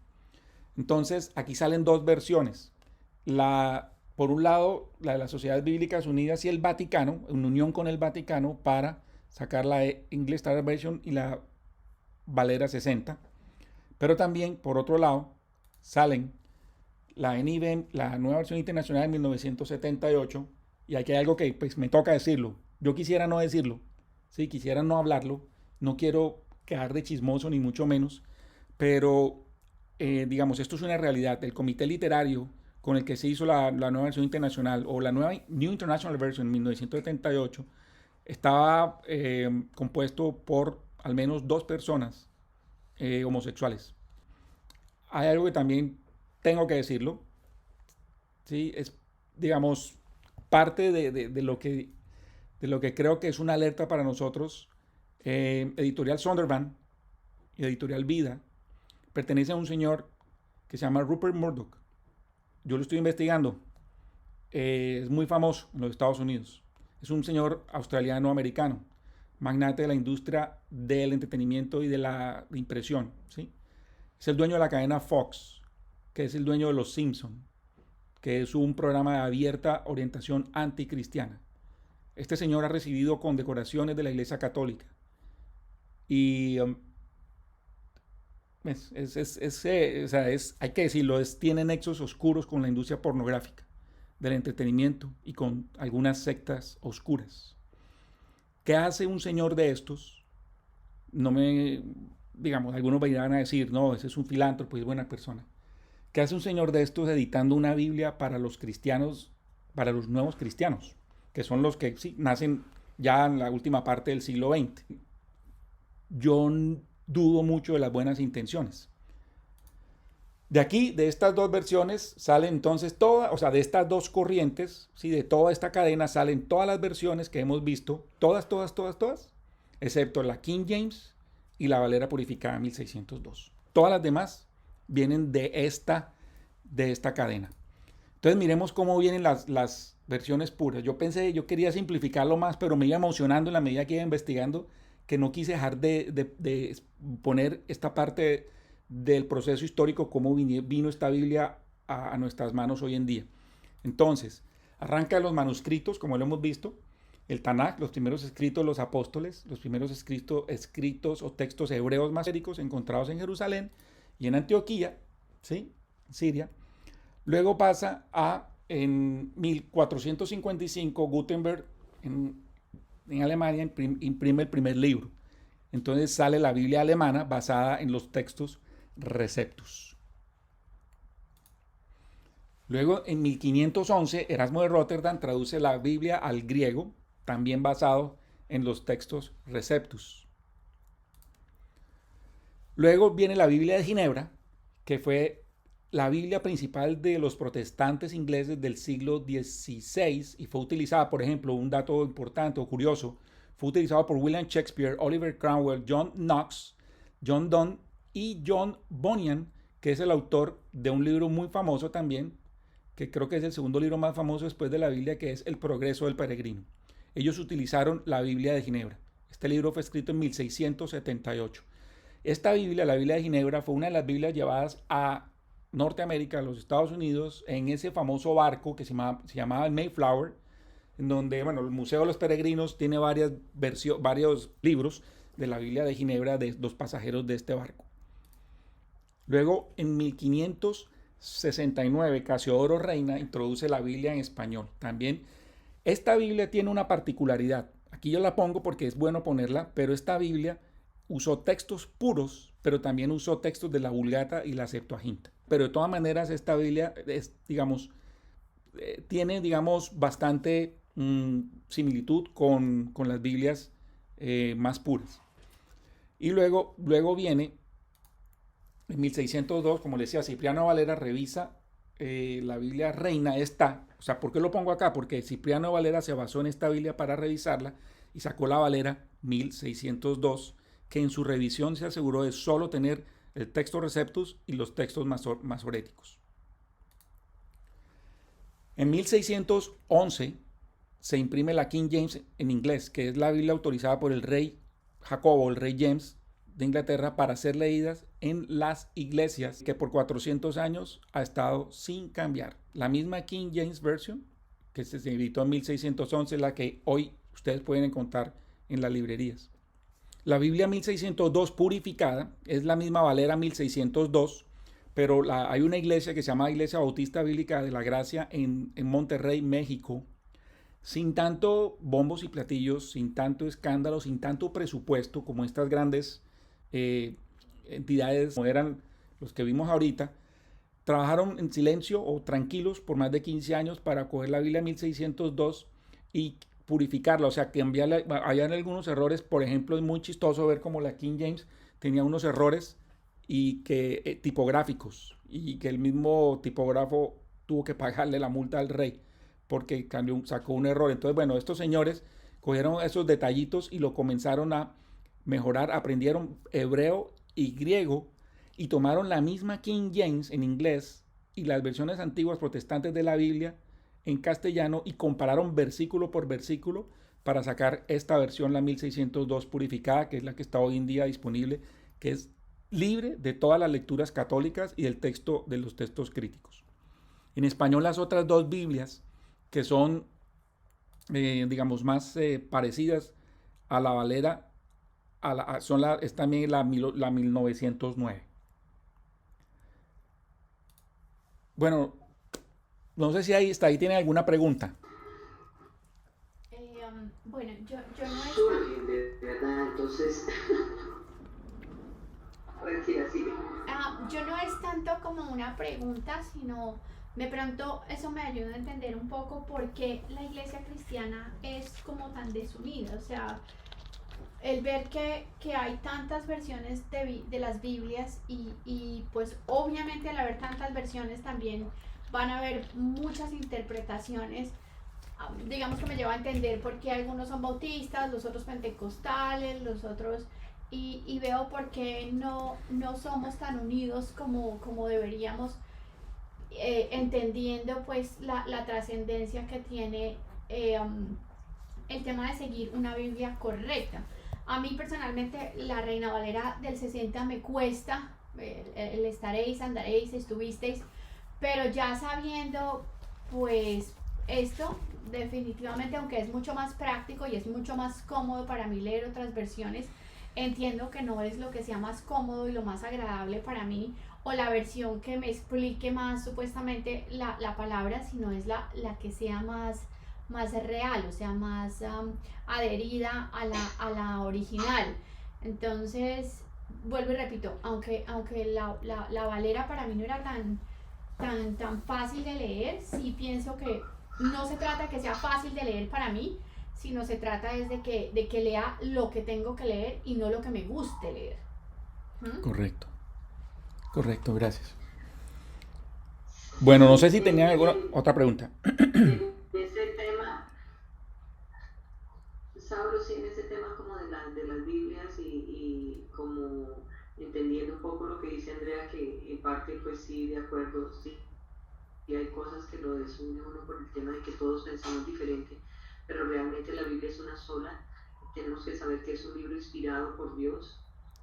Entonces aquí salen dos versiones. Por un lado, la de las Sociedades Bíblicas Unidas y el Vaticano, en unión con el Vaticano para sacar la English Standard Version y la Valera 60. Pero también, por otro lado, salen la NIV, la Nueva Versión Internacional de 1978, y aquí hay algo que pues, me toca decirlo. Yo quisiera no decirlo, ¿sí? Quisiera no hablarlo, no quiero quedar de chismoso ni mucho menos, pero digamos, esto es una realidad. El comité literario con el que se hizo la nueva versión internacional o la nueva New International Version en 1978 estaba compuesto por al menos 2 personas homosexuales. Hay algo que también tengo que decirlo, ¿sí? Es, digamos, parte de lo que creo que es una alerta para nosotros. Editorial Sondervan y Editorial Vida pertenece a un señor que se llama Rupert Murdoch. Yo lo estoy investigando. Es muy famoso en los Estados Unidos. Es un señor australiano-americano, magnate de la industria del entretenimiento y de la impresión, ¿sí? Es el dueño de la cadena Fox, que es el dueño de Los Simpson, que es un programa de abierta orientación anticristiana. Este señor ha recibido condecoraciones de la Iglesia Católica. Y o sea, hay que decirlo, tiene nexos oscuros con la industria pornográfica, del entretenimiento y con algunas sectas oscuras. ¿Qué hace un señor de estos? Digamos, algunos van a decir, no, ese es un filántropo y es buena persona. ¿Qué hace un señor de estos editando una Biblia para los cristianos, para los nuevos cristianos, que son los que sí, nacen ya en la última parte del siglo XX? Yo dudo mucho de las buenas intenciones. De aquí, de estas dos versiones, salen entonces o sea, de estas dos corrientes, ¿sí? De toda esta cadena salen todas las versiones que hemos visto, todas, excepto la King James y la Valera Purificada 1602. Todas las demás vienen de esta cadena. Entonces miremos cómo vienen las versiones puras. Yo quería simplificarlo más, pero me iba emocionando en la medida que iba investigando, que no quise dejar de poner esta parte del proceso histórico, cómo vino esta Biblia a nuestras manos hoy en día. Entonces, arranca los manuscritos, como lo hemos visto, el Tanaj, los primeros escritos de los apóstoles, los primeros escritos o textos hebreos maséricos encontrados en Jerusalén y en Antioquía, ¿sí? Siria. Luego pasa en 1455, Gutenberg en Alemania imprime el primer libro. Entonces sale la Biblia alemana basada en los textos Receptus. Luego en 1511 Erasmo de Rotterdam traduce la Biblia al griego, también basado en los textos Receptus. Luego viene la Biblia de Ginebra, que fue la Biblia principal de los protestantes ingleses del siglo XVI y fue utilizada, por ejemplo, un dato importante o curioso, fue utilizado por William Shakespeare, Oliver Cromwell, John Knox, John Donne y John Bunyan, que es el autor de un libro muy famoso también, que creo que es el segundo libro más famoso después de la Biblia, que es El Progreso del Peregrino. Ellos utilizaron la Biblia de Ginebra. Este libro fue escrito en 1678. Esta Biblia, la Biblia de Ginebra, fue una de las Biblias llevadas a Norteamérica, a los Estados Unidos, en ese famoso barco que se llamaba Mayflower, en donde, bueno, el Museo de los Peregrinos tiene varios libros de la Biblia de Ginebra de los pasajeros de este barco. Luego, en 1569, Casiodoro Reina introduce la Biblia en español. También, esta Biblia tiene una particularidad. Aquí yo la pongo porque es bueno ponerla, pero esta Biblia usó textos puros, pero también usó textos de la Vulgata y la Septuaginta. Pero de todas maneras, esta Biblia tiene, bastante similitud con las Biblias más puras. Y luego viene, en 1602, como le decía, Cipriano Valera revisa la Biblia Reina. O sea, ¿por qué lo pongo acá? Porque Cipriano Valera se basó en esta Biblia para revisarla y sacó la Valera 1602, que en su revisión se aseguró de solo tener el texto Receptus y los textos masoréticos. En 1611 se imprime la King James en inglés, que es la Biblia autorizada por el rey Jacobo, el rey James de Inglaterra, para ser leídas en las iglesias, que por 400 años ha estado sin cambiar. La misma King James Version, que se editó en 1611, la que hoy ustedes pueden encontrar en las librerías. La Biblia 1602 purificada es la misma Valera 1602, pero hay una iglesia que se llama Iglesia Bautista Bíblica de la Gracia en Monterrey, México, sin tanto bombos y platillos, sin tanto escándalo, sin tanto presupuesto como estas grandes entidades como eran los que vimos ahorita. Trabajaron en silencio o tranquilos por más de 15 años para coger la Biblia 1602 y purificarla, o sea, cambiarla. Habían algunos errores, por ejemplo, es muy chistoso ver como la King James tenía unos errores tipográficos, y que el mismo tipógrafo tuvo que pagarle la multa al rey porque sacó un error. Entonces, bueno, estos señores cogieron esos detallitos y lo comenzaron a mejorar, aprendieron hebreo y griego y tomaron la misma King James en inglés y las versiones antiguas protestantes de la Biblia en castellano y compararon versículo por versículo para sacar esta versión, la 1602 purificada, que es la que está hoy en día disponible, que es libre de todas las lecturas católicas y de los textos críticos. En español, las otras dos Biblias, que son digamos, más parecidas a la Valera, es también la 1909. Bueno, no sé si ahí tiene alguna pregunta. Bueno, yo no es tan, Surgen de verdad, entonces, tranquila, sigue. yo no es tanto como una pregunta, sino de pronto eso me ayuda a entender un poco por qué la iglesia cristiana es como tan desunida. O sea, el ver que hay tantas versiones de las Biblias y pues obviamente al haber tantas versiones también van a haber muchas interpretaciones. Digamos que me lleva a entender por qué algunos son bautistas, los otros pentecostales, los otros, y veo por qué no somos tan unidos como deberíamos, entendiendo pues la trascendencia que tiene el tema de seguir una Biblia correcta. A mí personalmente la Reina Valera del 60 me cuesta, el estaréis, andaréis, estuvisteis, pero ya sabiendo pues esto, definitivamente, aunque es mucho más práctico y es mucho más cómodo para mí leer otras versiones, entiendo que no es lo que sea más cómodo y lo más agradable para mí, o la versión que me explique más supuestamente la palabra, sino es la que sea más real, o sea, más adherida a la original. Entonces, vuelvo y repito, aunque la Valera para mí no era tan fácil de leer, sí pienso que no se trata de que sea fácil de leer para mí, sino se trata es de que lea lo que tengo que leer y no lo que me guste leer. ¿Mm? Correcto, correcto, gracias. Bueno, no sé si tenían En, alguna en, otra pregunta. en ese tema, Saulo, sí, en ese tema como de las Biblias y como entendiendo un poco lo que dice Andrea, que en parte pues sí, de acuerdo, sí, y hay cosas que lo desunen uno por el tema de que todos pensamos diferente, pero realmente la Biblia es una sola. Tenemos que saber que es un libro inspirado por Dios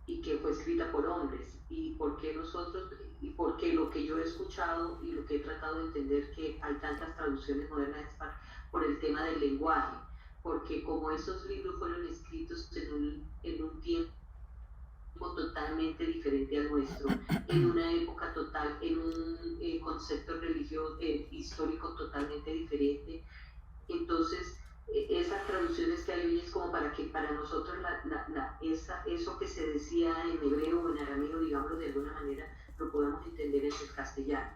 y que fue escrita por hombres. Y por qué nosotros, y porque lo que yo he escuchado y lo que he tratado de entender, que hay tantas traducciones modernas es por el tema del lenguaje, porque como esos libros fueron escritos en un tiempo totalmente diferente al nuestro, en una época total, en un concepto religioso, histórico totalmente diferente. Entonces, esas traducciones que hay hoy es como para que para nosotros eso que se decía en hebreo o en arameo, digamos de alguna manera, lo podamos entender en el castellano,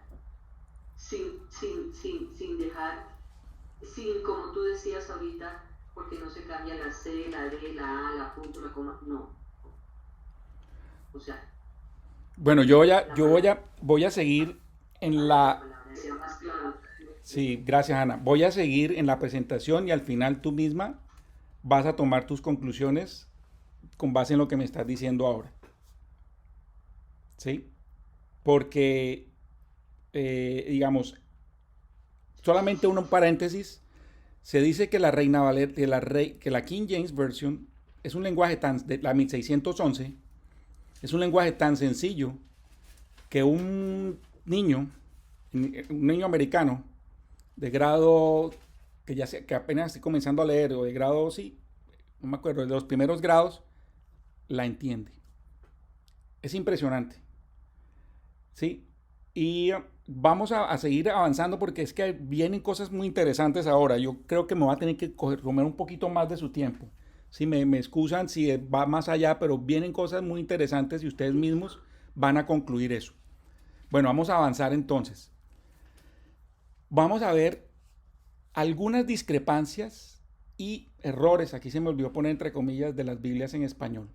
sin dejar, como tú decías ahorita, porque no se cambia la C, la D, la A, la punto, la coma, no. O sea, Bueno, la palabra, voy a seguir en la la... palabra sea más claro. Sí, gracias Ana. Voy a seguir en la presentación y al final tú misma vas a tomar tus conclusiones con base en lo que me estás diciendo ahora. ¿Sí? Porque, digamos, solamente un paréntesis, se dice que la Reina Valera, que la King James Version es un lenguaje de la 1611, es un lenguaje tan sencillo que un niño americano de grado que apenas estoy comenzando a leer, o de grado, sí, no me acuerdo, de los primeros grados, la entiende. Es impresionante, ¿sí? Y vamos a seguir avanzando porque es que vienen cosas muy interesantes ahora. Yo creo que me va a tener que comer un poquito más de su tiempo. Si me excusan si va más allá, pero vienen cosas muy interesantes y ustedes mismos van a concluir eso. Bueno, vamos a avanzar entonces. Vamos a ver algunas discrepancias y errores, aquí se me olvidó poner entre comillas, de las Biblias en español.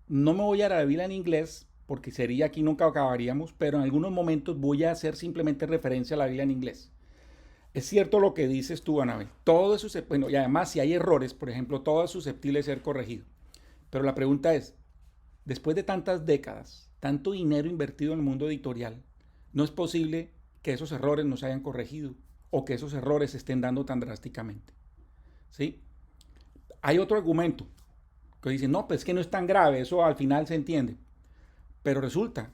No me voy a la Biblia en inglés, porque sería aquí nunca acabaríamos, pero en algunos momentos voy a hacer simplemente referencia a la Biblia en inglés. Es cierto lo que dices tú, Anabel. Todo es susceptible, bueno, y además si hay errores, por ejemplo, todo es susceptible de ser corregido. Pero la pregunta es, después de tantas décadas, tanto dinero invertido en el mundo editorial, no es posible que esos errores no se hayan corregido o que esos errores se estén dando tan drásticamente. ¿Sí? Hay otro argumento que dice, no, pues es que no es tan grave, eso al final se entiende. Pero resulta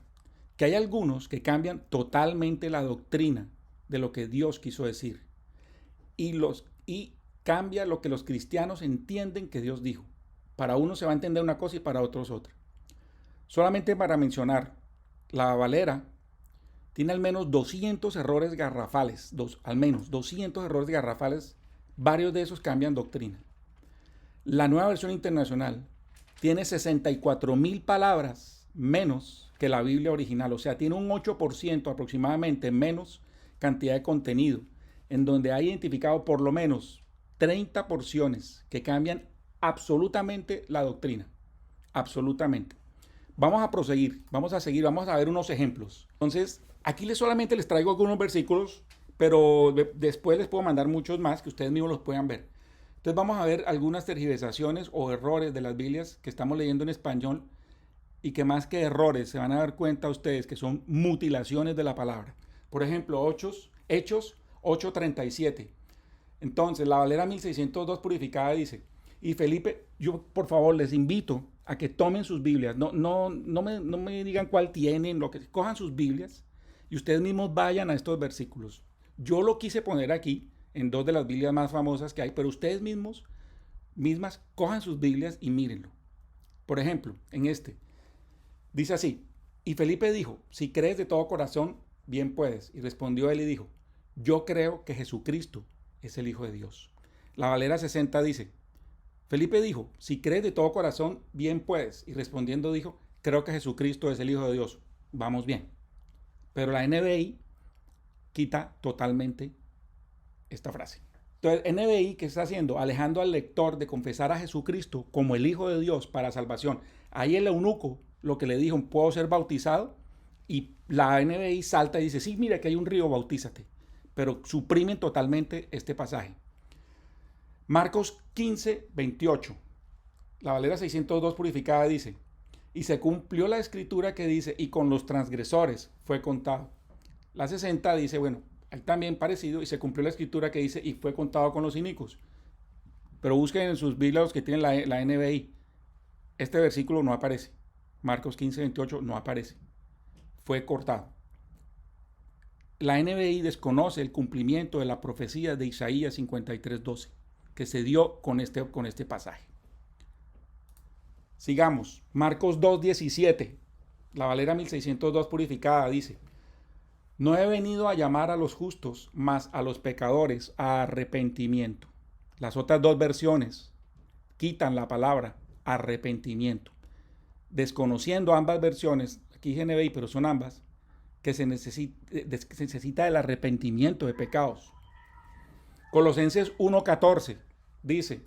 que hay algunos que cambian totalmente la doctrina de lo que Dios quiso decir. Y cambia lo que los cristianos entienden que Dios dijo. Para unos se va a entender una cosa y para otros otra. Solamente para mencionar, la Valera tiene al menos 200 errores garrafales, al menos 200 errores garrafales, varios de esos cambian doctrina. La Nueva Versión Internacional tiene 64,000 palabras menos que la Biblia original, o sea, tiene un 8% aproximadamente menos cantidad de contenido, en donde ha identificado por lo menos 30 porciones que cambian absolutamente la doctrina, absolutamente. Vamos a proseguir, vamos a ver unos ejemplos. Entonces, aquí solamente les traigo algunos versículos, pero después les puedo mandar muchos más que ustedes mismos los puedan ver. Entonces vamos a ver algunas tergiversaciones o errores de las Biblias que estamos leyendo en español y que más que errores se van a dar cuenta ustedes que son mutilaciones de la palabra. Por ejemplo, Hechos 8:37. Entonces, la Valera 1602 purificada dice, y Felipe, yo por favor les invito a que tomen sus Biblias, no me digan cuál tienen, cojan sus Biblias y ustedes mismos vayan a estos versículos. Yo lo quise poner aquí en dos de las Biblias más famosas que hay, pero ustedes mismas cojan sus Biblias y mírenlo. Por ejemplo, en este, dice así, y Felipe dijo, si crees de todo corazón, bien puedes. Y respondió él y dijo, yo creo que Jesucristo es el Hijo de Dios. La Valera 60 dice, Felipe dijo, si crees de todo corazón, bien puedes. Y respondiendo dijo, creo que Jesucristo es el Hijo de Dios. Vamos bien. Pero la NBI quita totalmente esta frase. Entonces, NBI, ¿qué está haciendo? Alejando al lector de confesar a Jesucristo como el Hijo de Dios para salvación. Ahí el eunuco lo que le dijo, ¿puedo ser bautizado? Y la NBI salta y dice, sí, mira que hay un río, bautízate. Pero suprimen totalmente este pasaje. Marcos 15:28. La Valera 602 purificada dice, y se cumplió la escritura que dice, y con los transgresores fue contado. La 60 dice, bueno, hay también parecido, y se cumplió la escritura que dice, y fue contado con los inicuos. Pero busquen en sus Biblias los que tienen la NBI. Este versículo no aparece. Marcos 15:28 no aparece. Fue cortado. La NBI desconoce el cumplimiento de la profecía de Isaías 53:12, que se dio con este pasaje. Sigamos. Marcos 2:17. La Valera 1602 purificada dice, no he venido a llamar a los justos, mas a los pecadores a arrepentimiento. Las otras dos versiones quitan la palabra arrepentimiento. Desconociendo ambas versiones, aquí NBI, pero son ambas, que se necesita el arrepentimiento de pecados. Colosenses 1:14 dice,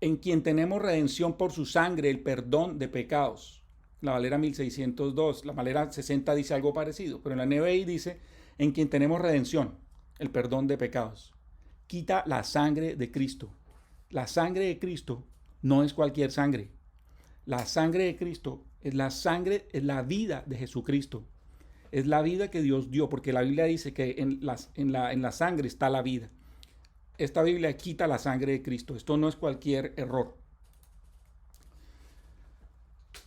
en quien tenemos redención por su sangre, el perdón de pecados. La Valera 1602, la Valera 60 dice algo parecido, pero en la NBI dice, en quien tenemos redención, el perdón de pecados. Quita la sangre de Cristo. La sangre de Cristo no es cualquier sangre. La sangre de Cristo es la vida de Jesucristo. Es la vida que Dios dio, porque la Biblia dice que en la sangre está la vida. Esta Biblia quita la sangre de Cristo. Esto no es cualquier error.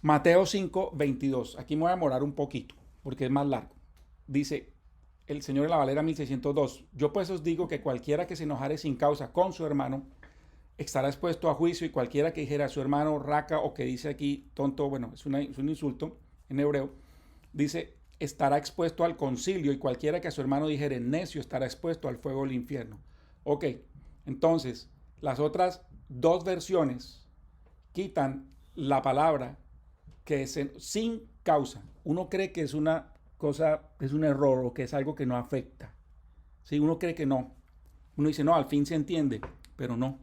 Mateo 5:22. Aquí me voy a demorar un poquito, porque es más largo. Dice el Señor de la Valera 1602. Yo pues os digo que cualquiera que se enojare sin causa con su hermano, estará expuesto a juicio, y cualquiera que dijera a su hermano raca, o que dice aquí tonto, bueno, es un insulto en hebreo, dice, estará expuesto al concilio, y cualquiera que a su hermano dijere necio estará expuesto al fuego del infierno. Ok, entonces, las otras dos versiones quitan la palabra que es sin causa. Uno cree que es una cosa, es un error, o que es algo que no afecta. ¿Sí? Uno cree que no. Uno dice, no, al fin se entiende, pero no.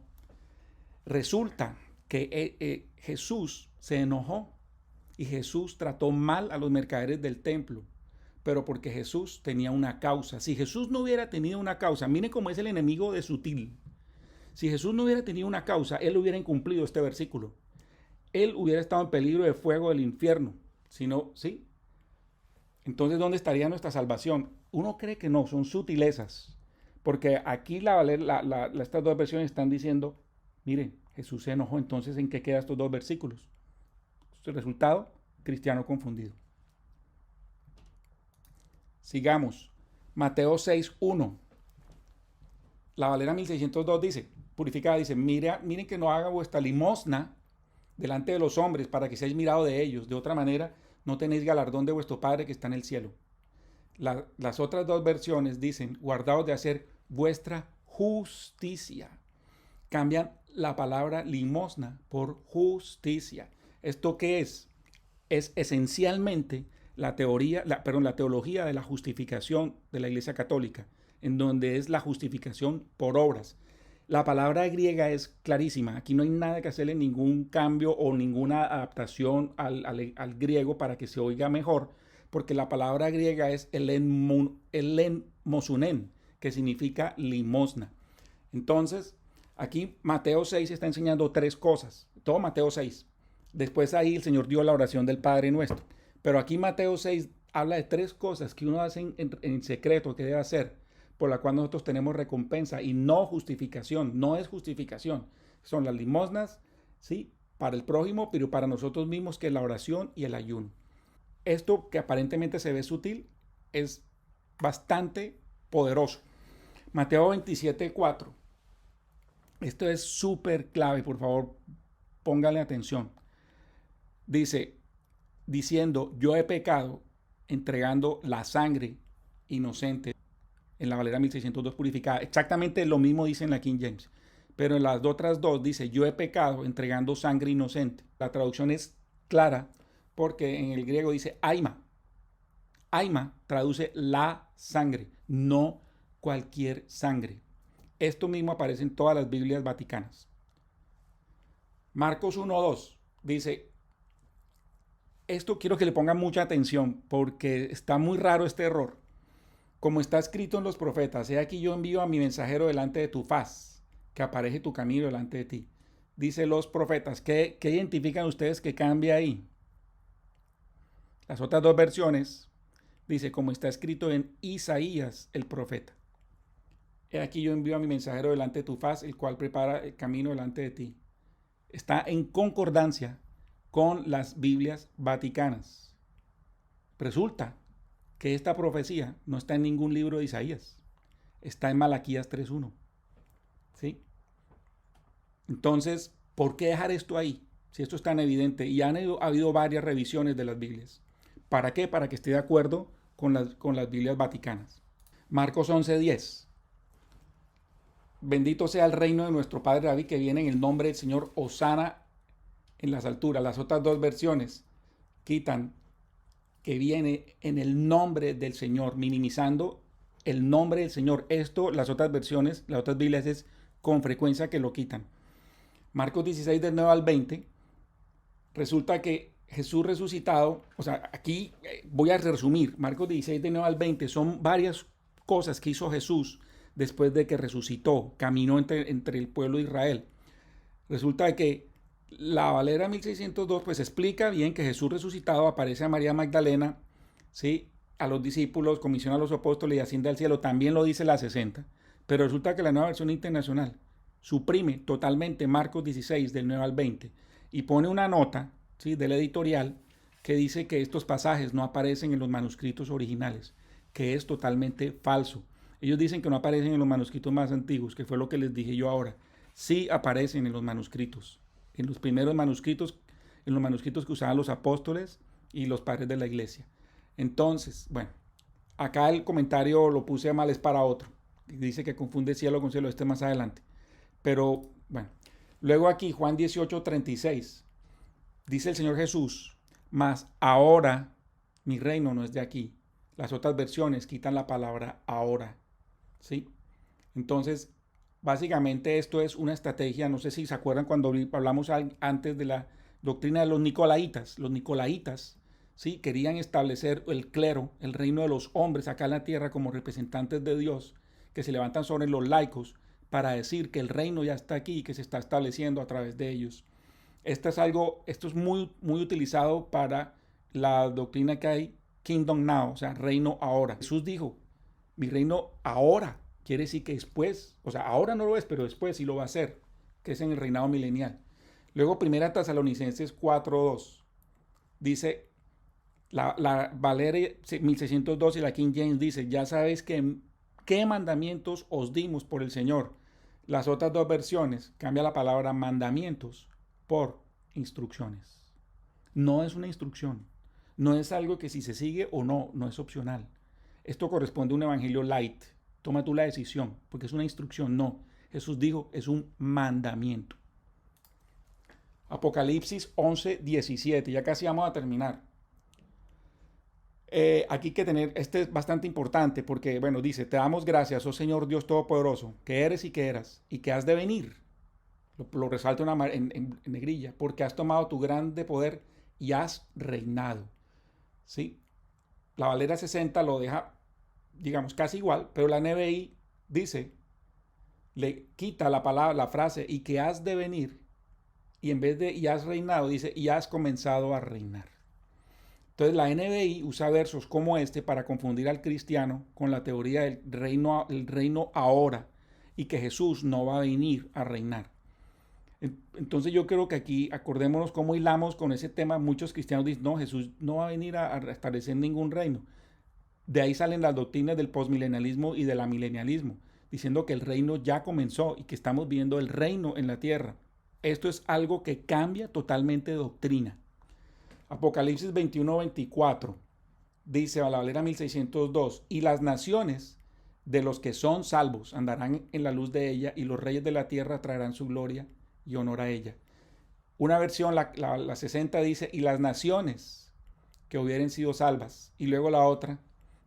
Resulta que Jesús se enojó y Jesús trató mal a los mercaderes del templo, pero porque Jesús tenía una causa. Si Jesús no hubiera tenido una causa, miren cómo es el enemigo de sutil. Si Jesús no hubiera tenido una causa, él hubiera incumplido este versículo. Él hubiera estado en peligro de fuego del infierno. Si no, ¿sí? Entonces, ¿dónde estaría nuestra salvación? Uno cree que no, son sutilezas. Porque aquí estas dos versiones están diciendo, miren, Jesús se enojó, entonces ¿en qué quedan estos dos versículos? El resultado, cristiano confundido. Sigamos. Mateo 6:1. La Valera 1602 dice, purificada, dice, miren que no haga vuestra limosna delante de los hombres para que seáis mirado de ellos. De otra manera, no tenéis galardón de vuestro Padre que está en el cielo. Las otras dos versiones dicen, guardaos de hacer vuestra justicia. Cambian la palabra limosna por justicia. ¿Esto qué es? Es esencialmente la teología de la justificación de la Iglesia Católica, en donde es la justificación por obras. La palabra griega es clarísima. Aquí no hay nada que hacerle ningún cambio o ninguna adaptación al griego para que se oiga mejor, porque la palabra griega es elenmosunen, que significa limosna. Entonces, aquí Mateo 6 está enseñando tres cosas. Todo Mateo 6. Después ahí el Señor dio la oración del Padre Nuestro. Pero aquí Mateo 6 habla de tres cosas que uno hace en secreto, que debe hacer, por la cual nosotros tenemos recompensa y no justificación. No es justificación. Son las limosnas, ¿sí? Para el prójimo, pero para nosotros mismos, que es la oración y el ayuno. Esto que aparentemente se ve sutil es bastante poderoso. Mateo 27:4. Esto es súper clave, por favor, póngale atención. Dice, diciendo, yo he pecado entregando la sangre inocente. En la Valera 1602 purificada. Exactamente lo mismo dice en la King James. Pero en las otras dos dice, yo he pecado entregando sangre inocente. La traducción es clara porque en el griego dice aima. Aima traduce la sangre, no cualquier sangre. Esto mismo aparece en todas las Biblias vaticanas. Marcos 1:2 dice, esto quiero que le pongan mucha atención porque está muy raro este error. Como está escrito en los profetas, he aquí yo envío a mi mensajero delante de tu faz, que apareje tu camino delante de ti. Dice los profetas, ¿qué identifican ustedes que cambia ahí? Las otras dos versiones, dice, como está escrito en Isaías el profeta. He aquí yo envío a mi mensajero delante de tu faz, el cual prepara el camino delante de ti. Está en concordancia con las Biblias vaticanas. Resulta que esta profecía no está en ningún libro de Isaías. Está en Malaquías 3:1. ¿Sí? Entonces, ¿por qué dejar esto ahí? Si esto es tan evidente. Y ha habido varias revisiones de las Biblias. ¿Para qué? Para que esté de acuerdo con las Biblias vaticanas. Marcos 11:10. Bendito sea el reino de nuestro Padre David, que viene en el nombre del Señor, Hosana en las alturas. Las otras dos versiones quitan que viene en el nombre del Señor, minimizando el nombre del Señor. Esto, las otras versiones, las otras Biblias es con frecuencia que lo quitan. Marcos 16 del 9 al 20, resulta que Jesús resucitado, o sea, aquí voy a resumir, Marcos 16 del 9 al 20, son varias cosas que hizo Jesús después de que resucitó, caminó entre el pueblo de Israel. Resulta que la Valera 1602 pues explica bien que Jesús resucitado aparece a María Magdalena, ¿sí? A los discípulos, comisiona a los apóstoles y asciende al cielo. También lo dice la 60. Pero resulta que la Nueva Versión Internacional suprime totalmente Marcos 16 del 9 al 20 y pone una nota, ¿sí?, del editorial que dice que estos pasajes no aparecen en los manuscritos originales, que es totalmente falso. Ellos dicen que no aparecen en los manuscritos más antiguos, que fue lo que les dije yo ahora. Sí aparecen en los manuscritos. En los primeros manuscritos, en los manuscritos que usaban los apóstoles y los padres de la iglesia. Entonces, bueno, acá el comentario lo puse mal, es para otro. Dice que confunde cielo con cielo, este más adelante. Pero, bueno, luego aquí Juan 18:36, dice el Señor Jesús, mas ahora mi reino no es de aquí. Las otras versiones quitan la palabra ahora, ¿sí? Entonces, básicamente esto es una estrategia, no sé si se acuerdan cuando hablamos antes de la doctrina de los nicolaitas. Los nicolaitas, ¿sí?, querían establecer el clero, el reino de los hombres acá en la tierra como representantes de Dios, que se levantan sobre los laicos para decir que el reino ya está aquí y que se está estableciendo a través de ellos. Esto es muy, muy utilizado para la doctrina que hay, Kingdom Now, o sea, reino ahora. Jesús dijo, mi reino ahora. Quiere decir que después, o sea, ahora no lo es, pero después sí lo va a hacer, que es en el reinado milenial. Luego, 1 Tesalonicenses 4:2, dice, la Valera 1602 y la King James dice, ya sabéis que ¿Qué mandamientos os dimos por el Señor? Las otras dos versiones cambia la palabra mandamientos por instrucciones. No es una instrucción. No es algo que si se sigue o no, no es opcional. Esto corresponde a un evangelio light. Toma tú la decisión, porque es una instrucción. No. Jesús dijo, es un mandamiento. Apocalipsis 11, 17. Ya casi vamos a terminar. Aquí hay que tener, este es bastante importante porque, bueno, dice, te damos gracias, oh Señor Dios Todopoderoso, que eres y que eras y que has de venir. Lo resalta en negrilla, porque has tomado tu grande poder y has reinado. ¿Sí? La Valera 60 lo deja, digamos, casi igual, pero la NBI dice, le quita la palabra, la frase, y que has de venir, y en vez de y has reinado, dice, y has comenzado a reinar. Entonces la NBI usa versos como este para confundir al cristiano con la teoría del reino, el reino ahora, y que Jesús no va a venir a reinar. Entonces yo creo que aquí acordémonos cómo hilamos con ese tema. Muchos cristianos dicen, no, Jesús no va a venir a establecer ningún reino. De ahí salen las doctrinas del postmilenialismo y del amilenialismo, diciendo que el reino ya comenzó y que estamos viendo el reino en la tierra. Esto es algo que cambia totalmente de doctrina. Apocalipsis 21, 24 dice a la Valera 1602, y las naciones de los que son salvos andarán en la luz de ella, y los reyes de la tierra traerán su gloria y honor a ella. Una versión, la 60, dice, y las naciones que hubieren sido salvas. Y luego la otra,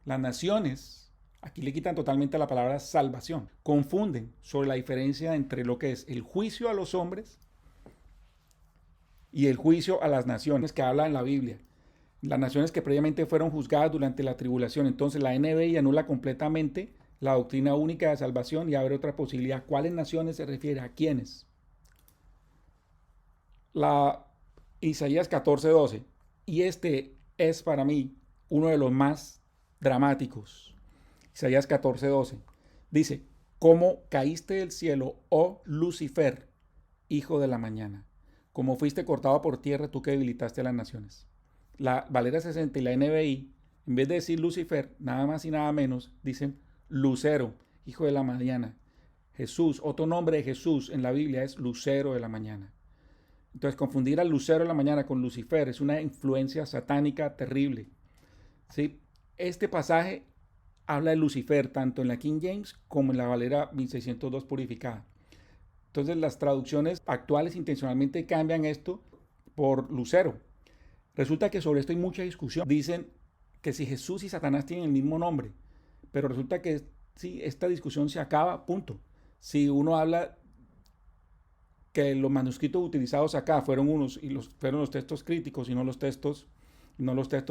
las naciones, aquí le quitan totalmente la palabra salvación. Confunden sobre la diferencia entre lo que es el juicio a los hombres y el juicio a las naciones que habla en la Biblia. Las naciones que previamente fueron juzgadas durante la tribulación. Entonces la NBI anula completamente la doctrina única de salvación y abre otra posibilidad. ¿Cuáles naciones se refiere? ¿A quiénes? La Isaías 14:12. Y este es para mí uno de los más dramáticos. Isaías 14:12. Dice, ¿cómo caíste del cielo, oh Lucifer, hijo de la mañana? Como fuiste cortado por tierra, tú que debilitaste a las naciones. La Valera 60 y la NBI, en vez de decir Lucifer, nada más y nada menos, dicen Lucero, hijo de la mañana. Jesús, otro nombre de Jesús en la Biblia es Lucero de la mañana. Entonces, confundir al Lucero de la mañana con Lucifer es una influencia satánica terrible. ¿Sí? Este pasaje habla de Lucifer tanto en la King James como en la Valera 1602 purificada. Entonces las traducciones actuales intencionalmente cambian esto por Lucero. Resulta que sobre esto hay mucha discusión. Dicen que si Jesús y Satanás tienen el mismo nombre, pero resulta que sí, esta discusión se acaba, punto. Si uno habla que los manuscritos utilizados acá fueron unos y fueron los textos críticos y no los textos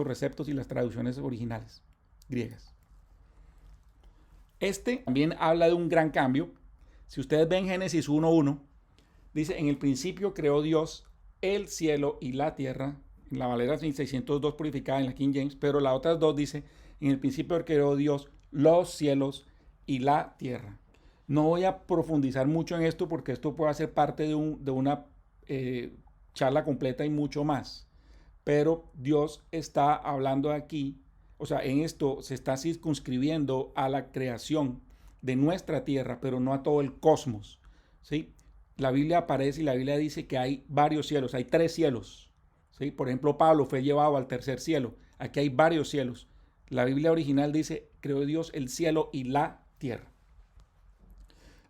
receptos y las traducciones originales griegas. Este también habla de un gran cambio. Si ustedes ven Génesis 1:1, dice, en el principio creó Dios el cielo y la tierra, en la Valera 1602 purificada en la King James, pero las otras dos dice, en el principio creó Dios los cielos y la tierra. No voy a profundizar mucho en esto porque esto puede ser parte de una charla completa y mucho más, pero Dios está hablando aquí, o sea, en esto se está circunscribiendo a la creación de nuestra tierra, pero no a todo el cosmos, ¿sí? La Biblia aparece y la Biblia dice que hay varios cielos, hay 3 cielos, ¿sí? Por ejemplo, Pablo fue llevado al tercer cielo, aquí hay varios cielos. La Biblia original dice, creó Dios el cielo y la tierra.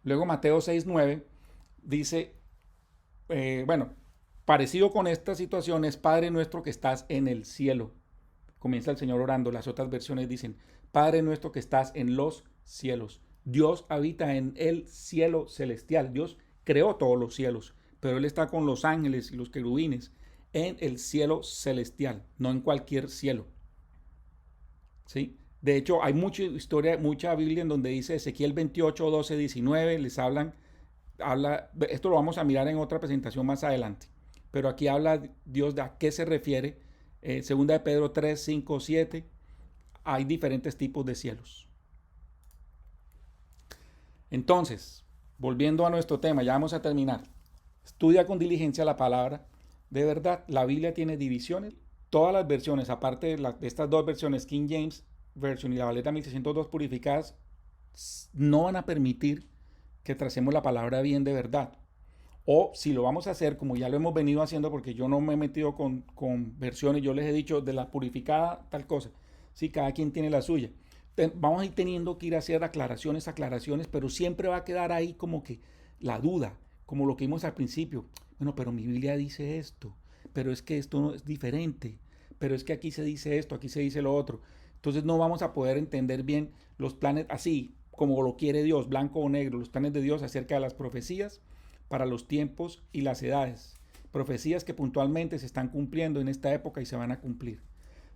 Luego Mateo 6:9 dice, parecido con esta situación es Padre nuestro que estás en el cielo. Comienza el Señor orando, las otras versiones dicen, Padre nuestro que estás en los cielos. Dios habita en el cielo celestial. Dios creó todos los cielos, pero Él está con los ángeles y los querubines en el cielo celestial, no en cualquier cielo. ¿Sí? De hecho, hay mucha historia, mucha Biblia en donde dice Ezequiel 28, 12, 19, les esto lo vamos a mirar en otra presentación más adelante, pero aquí habla Dios de a qué se refiere. Segunda de Pedro 3, 5, 7, hay diferentes tipos de cielos. Entonces, volviendo a nuestro tema, ya vamos a terminar. Estudia con diligencia la palabra. De verdad, la Biblia tiene divisiones. Todas las versiones, aparte de estas dos versiones, King James Version y la Valera 1602 purificadas, no van a permitir que tracemos la palabra bien de verdad. O si lo vamos a hacer, como ya lo hemos venido haciendo, porque yo no me he metido con versiones, yo les he dicho de la purificada tal cosa. Sí, cada quien tiene la suya. Vamos a ir teniendo que ir a hacer aclaraciones, pero siempre va a quedar ahí como que la duda, como lo que vimos al principio. Bueno, pero mi Biblia dice esto, pero es que esto no es diferente, pero es que aquí se dice esto, aquí se dice lo otro. Entonces no vamos a poder entender bien los planes así, como lo quiere Dios, blanco o negro, los planes de Dios acerca de las profecías para los tiempos y las edades. Profecías que puntualmente se están cumpliendo en esta época y se van a cumplir.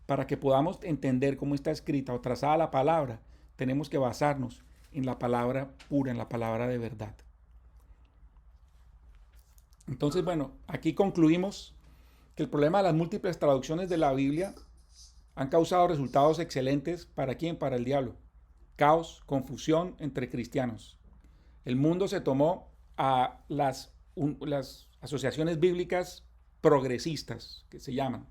Para que podamos entender cómo está escrita o trazada la palabra, tenemos que basarnos en la palabra pura, en la palabra de verdad. Entonces, bueno, aquí concluimos que el problema de las múltiples traducciones de la Biblia han causado resultados excelentes. ¿Para quién? Para el diablo. Caos, confusión entre cristianos. El mundo se tomó a las asociaciones bíblicas progresistas, que se llaman.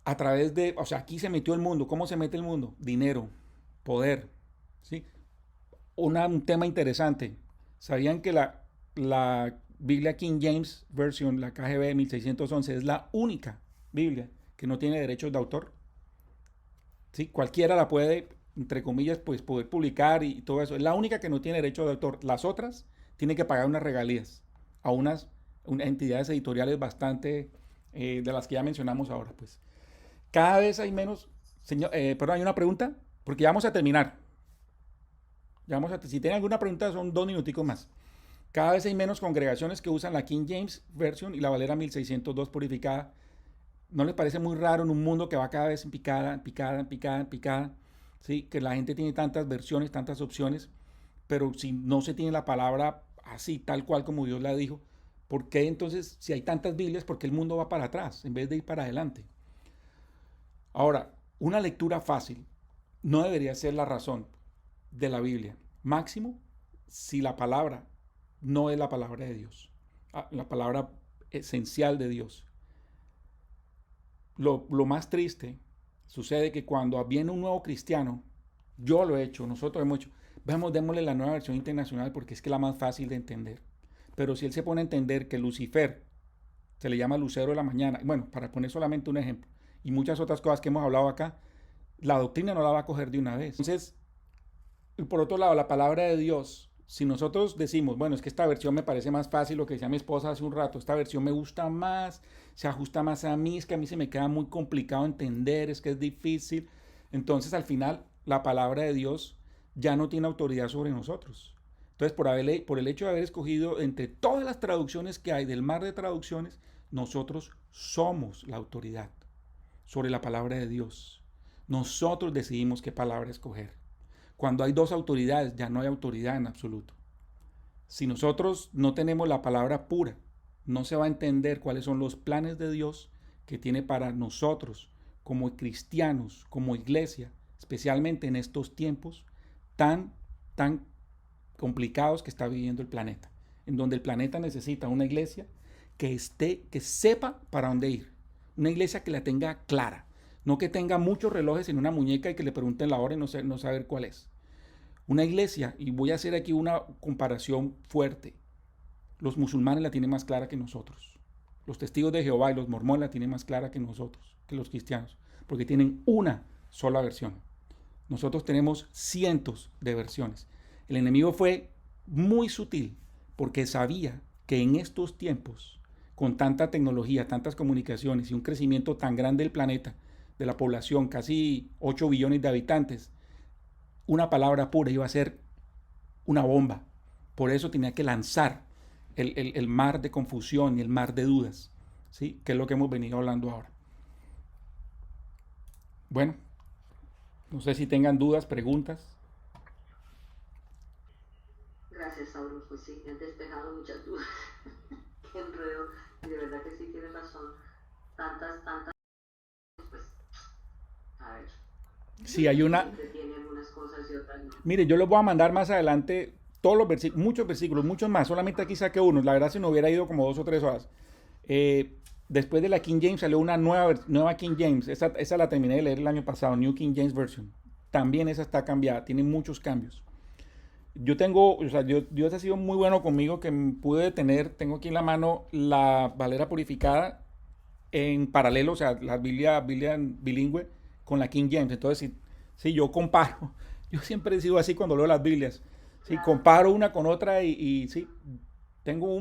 A través de, o sea, aquí se metió el mundo. ¿Cómo se mete el mundo? Dinero, poder, ¿sí? Un tema interesante. ¿Sabían que la Biblia King James Version, la KJV 1611, es la única Biblia que no tiene derechos de autor? ¿Sí? Cualquiera la puede, entre comillas, pues poder publicar y todo eso. Es la única que no tiene derecho de autor. Las otras tienen que pagar unas regalías a unas entidades editoriales bastante de las que ya mencionamos ahora, pues. Cada vez hay menos, perdón, hay una pregunta, porque ya vamos a terminar. Si tienen alguna pregunta, son 2 minuticos más. Cada vez hay menos congregaciones que usan la King James Version y la Valera 1602 purificada. ¿No les parece muy raro en un mundo que va cada vez en picada? ¿Sí? Que la gente tiene tantas versiones, tantas opciones, pero si no se tiene la palabra así, tal cual como Dios la dijo, ¿por qué entonces, si hay tantas Biblias, por qué el mundo va para atrás en vez de ir para adelante? Ahora, una lectura fácil no debería ser la razón de la Biblia. Máximo, si la palabra no es la palabra de Dios, la palabra esencial de Dios. Lo más triste sucede que cuando viene un nuevo cristiano, yo lo he hecho, nosotros hemos hecho, vamos, démosle la nueva versión internacional porque es que es la más fácil de entender. Pero si él se pone a entender que Lucifer se le llama lucero de la mañana, bueno, para poner solamente un ejemplo, y muchas otras cosas que hemos hablado acá, la doctrina no la va a coger de una vez. Entonces, por otro lado, la palabra de Dios, si nosotros decimos, bueno, es que esta versión me parece más fácil, lo que decía mi esposa hace un rato, esta versión me gusta más, se ajusta más a mí, es que a mí se me queda muy complicado entender, es que es difícil. Entonces, al final, la palabra de Dios ya no tiene autoridad sobre nosotros. Entonces, por el hecho de haber escogido entre todas las traducciones que hay del mar de traducciones, nosotros somos la autoridad sobre la palabra de Dios. Nosotros decidimos qué palabra escoger. Cuando hay dos autoridades, ya no hay autoridad en absoluto. Si nosotros no tenemos la palabra pura, no se va a entender cuáles son los planes de Dios que tiene para nosotros como cristianos, como iglesia, especialmente en estos tiempos tan complicados que está viviendo el planeta, en donde el planeta necesita una iglesia que sepa para dónde ir, una iglesia que la tenga clara, no que tenga muchos relojes en una muñeca y que le pregunten la hora y no saber cuál es. Una iglesia, y voy a hacer aquí una comparación fuerte, los musulmanes la tienen más clara que nosotros. Los testigos de Jehová y los mormones la tienen más clara que nosotros, que los cristianos, porque tienen una sola versión. Nosotros tenemos cientos de versiones. El enemigo fue muy sutil porque sabía que en estos tiempos, con tanta tecnología, tantas comunicaciones y un crecimiento tan grande del planeta, de la población, casi 8 billones de habitantes, una palabra pura iba a ser una bomba. Por eso tenía que lanzar el mar de confusión y el mar de dudas, ¿sí? Que es lo que hemos venido hablando ahora. Bueno, no sé si tengan dudas, preguntas. Gracias, Saulo. Pues sí, me han despejado muchas dudas. Qué enredo. Y de verdad que sí tienes razón. Tantas, pues, a ver. Sí, hay una... Tiene algunas cosas y otras no. Mire, yo les voy a mandar más adelante todos los versículos, muchos versículos, muchos más. Solamente aquí saqué uno. La verdad, si no hubiera ido como 2 o 3 horas. Después de la King James salió una nueva King James. Esa la terminé de leer el año pasado, New King James Version. también esa está cambiada, tiene muchos cambios. Yo tengo, o sea, Dios ha sido muy bueno conmigo que pude detener, tengo aquí en la mano la Valera purificada en paralelo, o sea, la Biblia bilingüe con la King James. Entonces, si yo comparo, yo siempre he sido así cuando leo las Biblias, si comparo una con otra y sí, tengo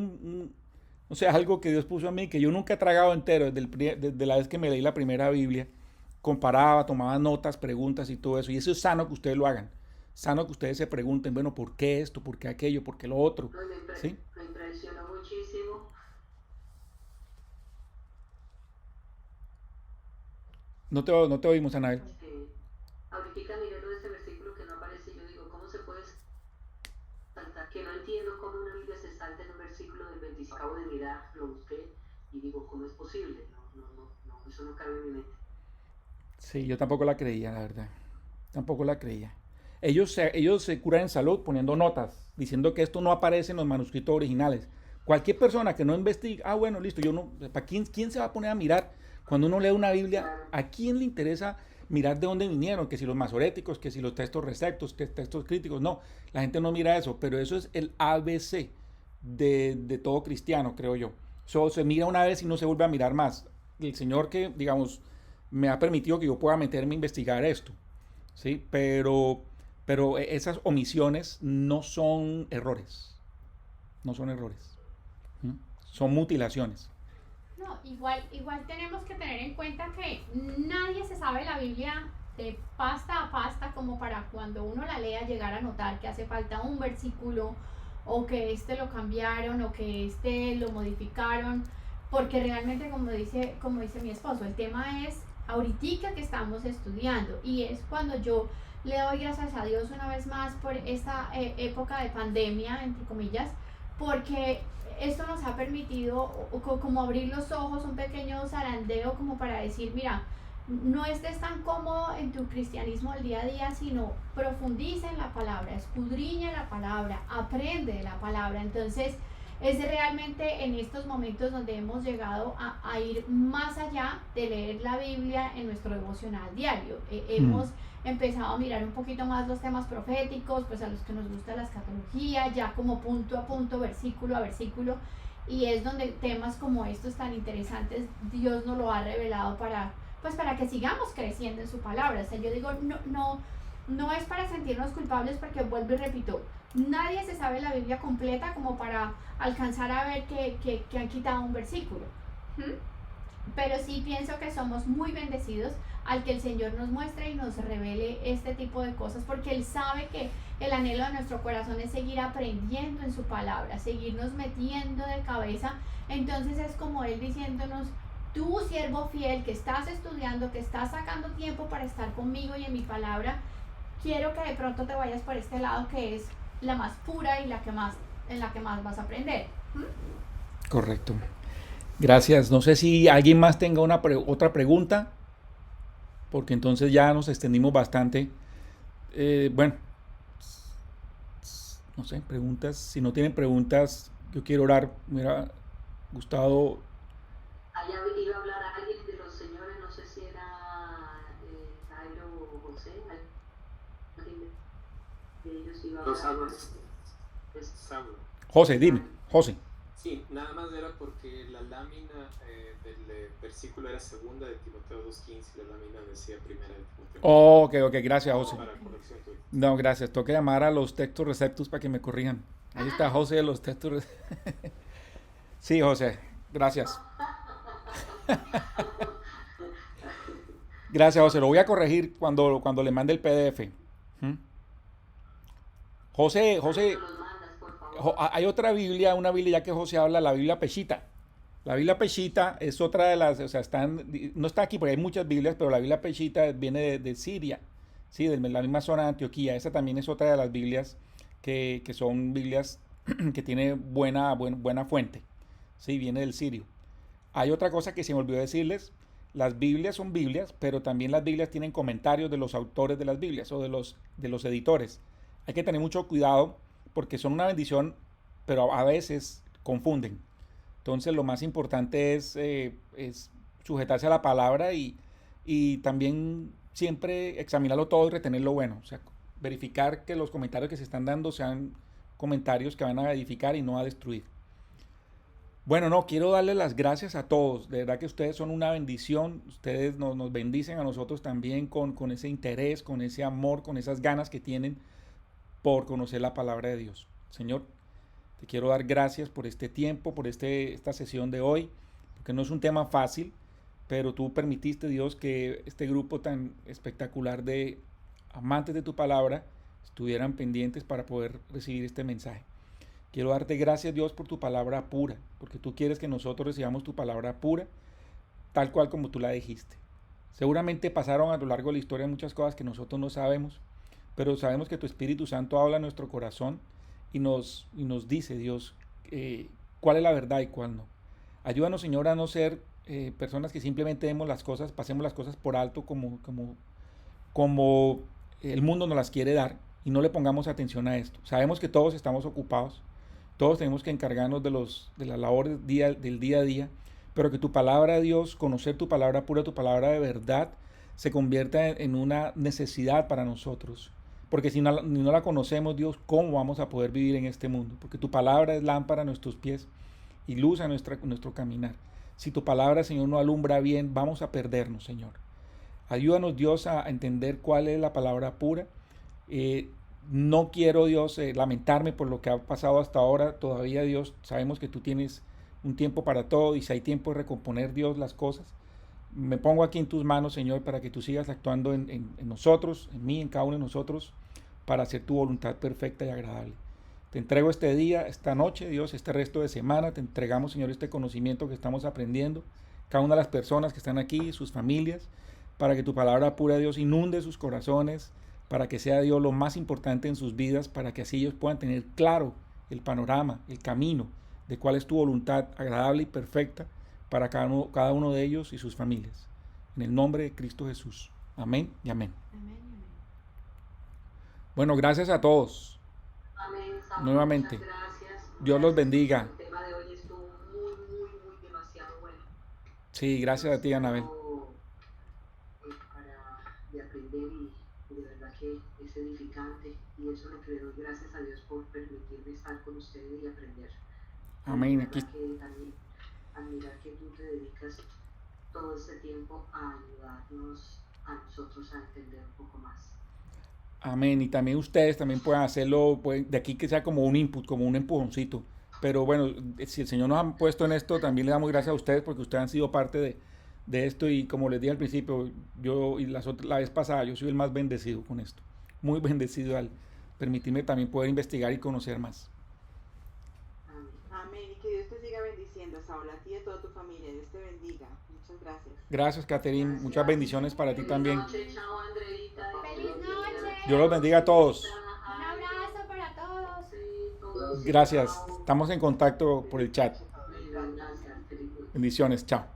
o sea, algo que Dios puso a mí que yo nunca he tragado entero desde la vez que me leí la primera Biblia, comparaba, tomaba notas, preguntas y todo eso. Y eso es sano que ustedes lo hagan. Sano que ustedes se pregunten, bueno, ¿por qué esto? ¿Por qué aquello? ¿Por qué lo otro? No, ¿Sí? me impresionó muchísimo. No te oímos, Anabel. Ahorita mirando ese versículo que no aparece, yo digo, ¿cómo se puede saltar? Que no entiendo cómo una Biblia se salta en un versículo del 25. Acabo de mirar, lo busqué y digo, ¿cómo es posible? No, eso no cabe en mi mente. Sí, yo tampoco la creía, la verdad. Tampoco la creía. Ellos se curan en salud poniendo notas, diciendo que esto no aparece en los manuscritos originales. Cualquier persona que no investigue, bueno, listo, yo no, ¿para quién se va a poner a mirar cuando uno lee una Biblia? ¿A quién le interesa mirar de dónde vinieron? Que si los masoréticos, que si los textos receptos, que textos críticos. No, la gente no mira eso, pero eso es el ABC de todo cristiano, creo yo. Eso se mira una vez y no se vuelve a mirar más. El Señor que, digamos, me ha permitido que yo pueda meterme a investigar esto, ¿sí? Pero esas omisiones no son errores, no son errores, ¿sí? Son mutilaciones. No, igual tenemos que tener en cuenta que nadie se sabe la Biblia de pasta a pasta como para cuando uno la lea llegar a notar que hace falta un versículo o que este lo cambiaron o que este lo modificaron, porque realmente como dice mi esposo, el tema es ahorita que estamos estudiando y es cuando yo le doy gracias a Dios una vez más por esta época de pandemia, entre comillas, porque esto nos ha permitido como abrir los ojos, un pequeño zarandeo como para decir, mira, no estés tan cómodo en tu cristianismo del día a día, sino profundiza en la palabra, escudriña la palabra, aprende de la palabra. Entonces, es realmente en estos momentos donde hemos llegado a ir más allá de leer la Biblia en nuestro devocional diario. Hemos empezado a mirar un poquito más los temas proféticos, pues a los que nos gusta la escatología, ya como punto a punto, versículo a versículo, y es donde temas como estos tan interesantes Dios nos lo ha revelado para que sigamos creciendo en su palabra. O sea, yo digo, no es para sentirnos culpables, porque vuelvo y repito, nadie se sabe la Biblia completa como para alcanzar a ver que han quitado un versículo. Pero sí pienso que somos muy bendecidos al que el Señor nos muestre y nos revele este tipo de cosas, porque Él sabe que el anhelo de nuestro corazón es seguir aprendiendo en su palabra, seguirnos metiendo de cabeza. Entonces es como Él diciéndonos, tú, siervo fiel, que estás estudiando, que estás sacando tiempo para estar conmigo y en mi palabra, quiero que de pronto te vayas por este lado que es la más pura y en la que más vas a aprender. Correcto. Gracias. No sé si alguien más tenga otra pregunta, porque entonces ya nos extendimos bastante. Bueno, no sé, preguntas. Si no tienen preguntas, yo quiero orar. Me hubiera gustado. Allá iba a hablar a alguien de los señores, no sé si era Jairo o José. Alguien de ellos iba a hablar. Saulo. José, dime, José. Sí, nada más era porque la lámina del versículo era segunda de Timoteo 2:15 y la lámina decía primera de Timoteo. Ok, gracias, José. Para corrección tuya. No, gracias. Tengo que llamar a los textos receptus para que me corrijan. Ahí está José de los textos. Sí, José, gracias. Gracias, José. Lo voy a corregir cuando le mande el PDF. José, hay otra Biblia, una Biblia ya que José habla, la Biblia Peshitta. La Biblia Peshitta es otra de las, o sea, no está aquí porque hay muchas Biblias, pero la Biblia Peshitta viene de Siria, sí, de la misma zona de Antioquía. Esa también es otra de las Biblias que son Biblias que tiene buena fuente, sí, viene del sirio. Hay otra cosa que se me olvidó decirles. Las Biblias son Biblias, pero también las Biblias tienen comentarios de los autores de las Biblias o de los editores. Hay que tener mucho cuidado porque son una bendición, pero a veces confunden. Entonces lo más importante es sujetarse a la palabra y también siempre examinarlo todo y retener lo bueno. O sea, verificar que los comentarios que se están dando sean comentarios que van a edificar y no a destruir. Bueno, no, quiero darle las gracias a todos. De verdad que ustedes son una bendición. Ustedes nos bendicen a nosotros también con ese interés, con ese amor, con esas ganas que tienen por conocer la palabra de Dios. Señor, te quiero dar gracias por este tiempo, por esta sesión de hoy, porque no es un tema fácil, pero tú permitiste, Dios, que este grupo tan espectacular de amantes de tu palabra estuvieran pendientes para poder recibir este mensaje. Quiero darte gracias, Dios, por tu palabra pura, porque tú quieres que nosotros recibamos tu palabra pura, tal cual como tú la dijiste. Seguramente pasaron a lo largo de la historia muchas cosas que nosotros no sabemos, pero sabemos que tu Espíritu Santo habla en nuestro corazón y nos dice, Dios, cuál es la verdad y cuál no. Ayúdanos, Señor, a no ser personas que simplemente vemos las cosas, pasemos las cosas por alto como el mundo nos las quiere dar y no le pongamos atención a esto. Sabemos que todos estamos ocupados, todos tenemos que encargarnos de las labores del día a día, pero que tu palabra, Dios, conocer tu palabra pura, tu palabra de verdad, se convierta en una necesidad para nosotros. Porque si no la conocemos, Dios, ¿cómo vamos a poder vivir en este mundo? Porque tu palabra es lámpara a nuestros pies y luz a nuestro caminar. Si tu palabra, Señor, no alumbra bien, vamos a perdernos, Señor. Ayúdanos, Dios, a entender cuál es la palabra pura. No quiero, Dios, lamentarme por lo que ha pasado hasta ahora. Todavía, Dios, sabemos que tú tienes un tiempo para todo y si hay tiempo de recomponer, Dios, las cosas. Me pongo aquí en tus manos, Señor, para que tú sigas actuando en nosotros, en mí, en cada uno de nosotros, para hacer tu voluntad perfecta y agradable. Te entrego este día, esta noche, Dios, este resto de semana. Te entregamos, Señor, este conocimiento que estamos aprendiendo. Cada una de las personas que están aquí, sus familias, para que tu palabra pura, Dios, inunde sus corazones, para que sea, Dios, lo más importante en sus vidas, para que así ellos puedan tener claro el panorama, el camino de cuál es tu voluntad agradable y perfecta para cada uno de ellos y sus familias. En el nombre de Cristo Jesús. Amén y amén. Amén, amén. Bueno, gracias a todos. Amén, Samuel, Nuevamente. muchas gracias. Dios los bendiga. El tema de hoy estuvo muy demasiado bueno. Sí, gracias a ti, Anabel. De aprender y de verdad que es edificante y eso es lo que le doy gracias a Dios por permitirme estar con ustedes y aprender. Amén. De Aquí. verdad que también admirar que tú te dedicas todo este tiempo a ayudarnos a nosotros a entender un poco más. Amén. Y también ustedes también pueden hacerlo, de aquí que sea como un input, como un empujoncito. Pero bueno, si el Señor nos ha puesto en esto, también le damos gracias a ustedes porque ustedes han sido parte de esto y como les dije al principio, yo y la vez pasada, yo soy el más bendecido con esto. Muy bendecido al permitirme también poder investigar y conocer más. Amén. Amén. Y que Dios te siga bendiciendo, Saúl, a ti y a toda tu familia. Dios te bendiga. Muchas gracias. Gracias, Catherine. Gracias. Muchas bendiciones para ti Feliz también. noche, chao, Andreita. Feliz noche. Dios los bendiga a todos. Un abrazo para todos. Sí, todos. Gracias. Chao. Estamos en contacto por el chat. Gracias. Feliz noche. Bendiciones. Chao.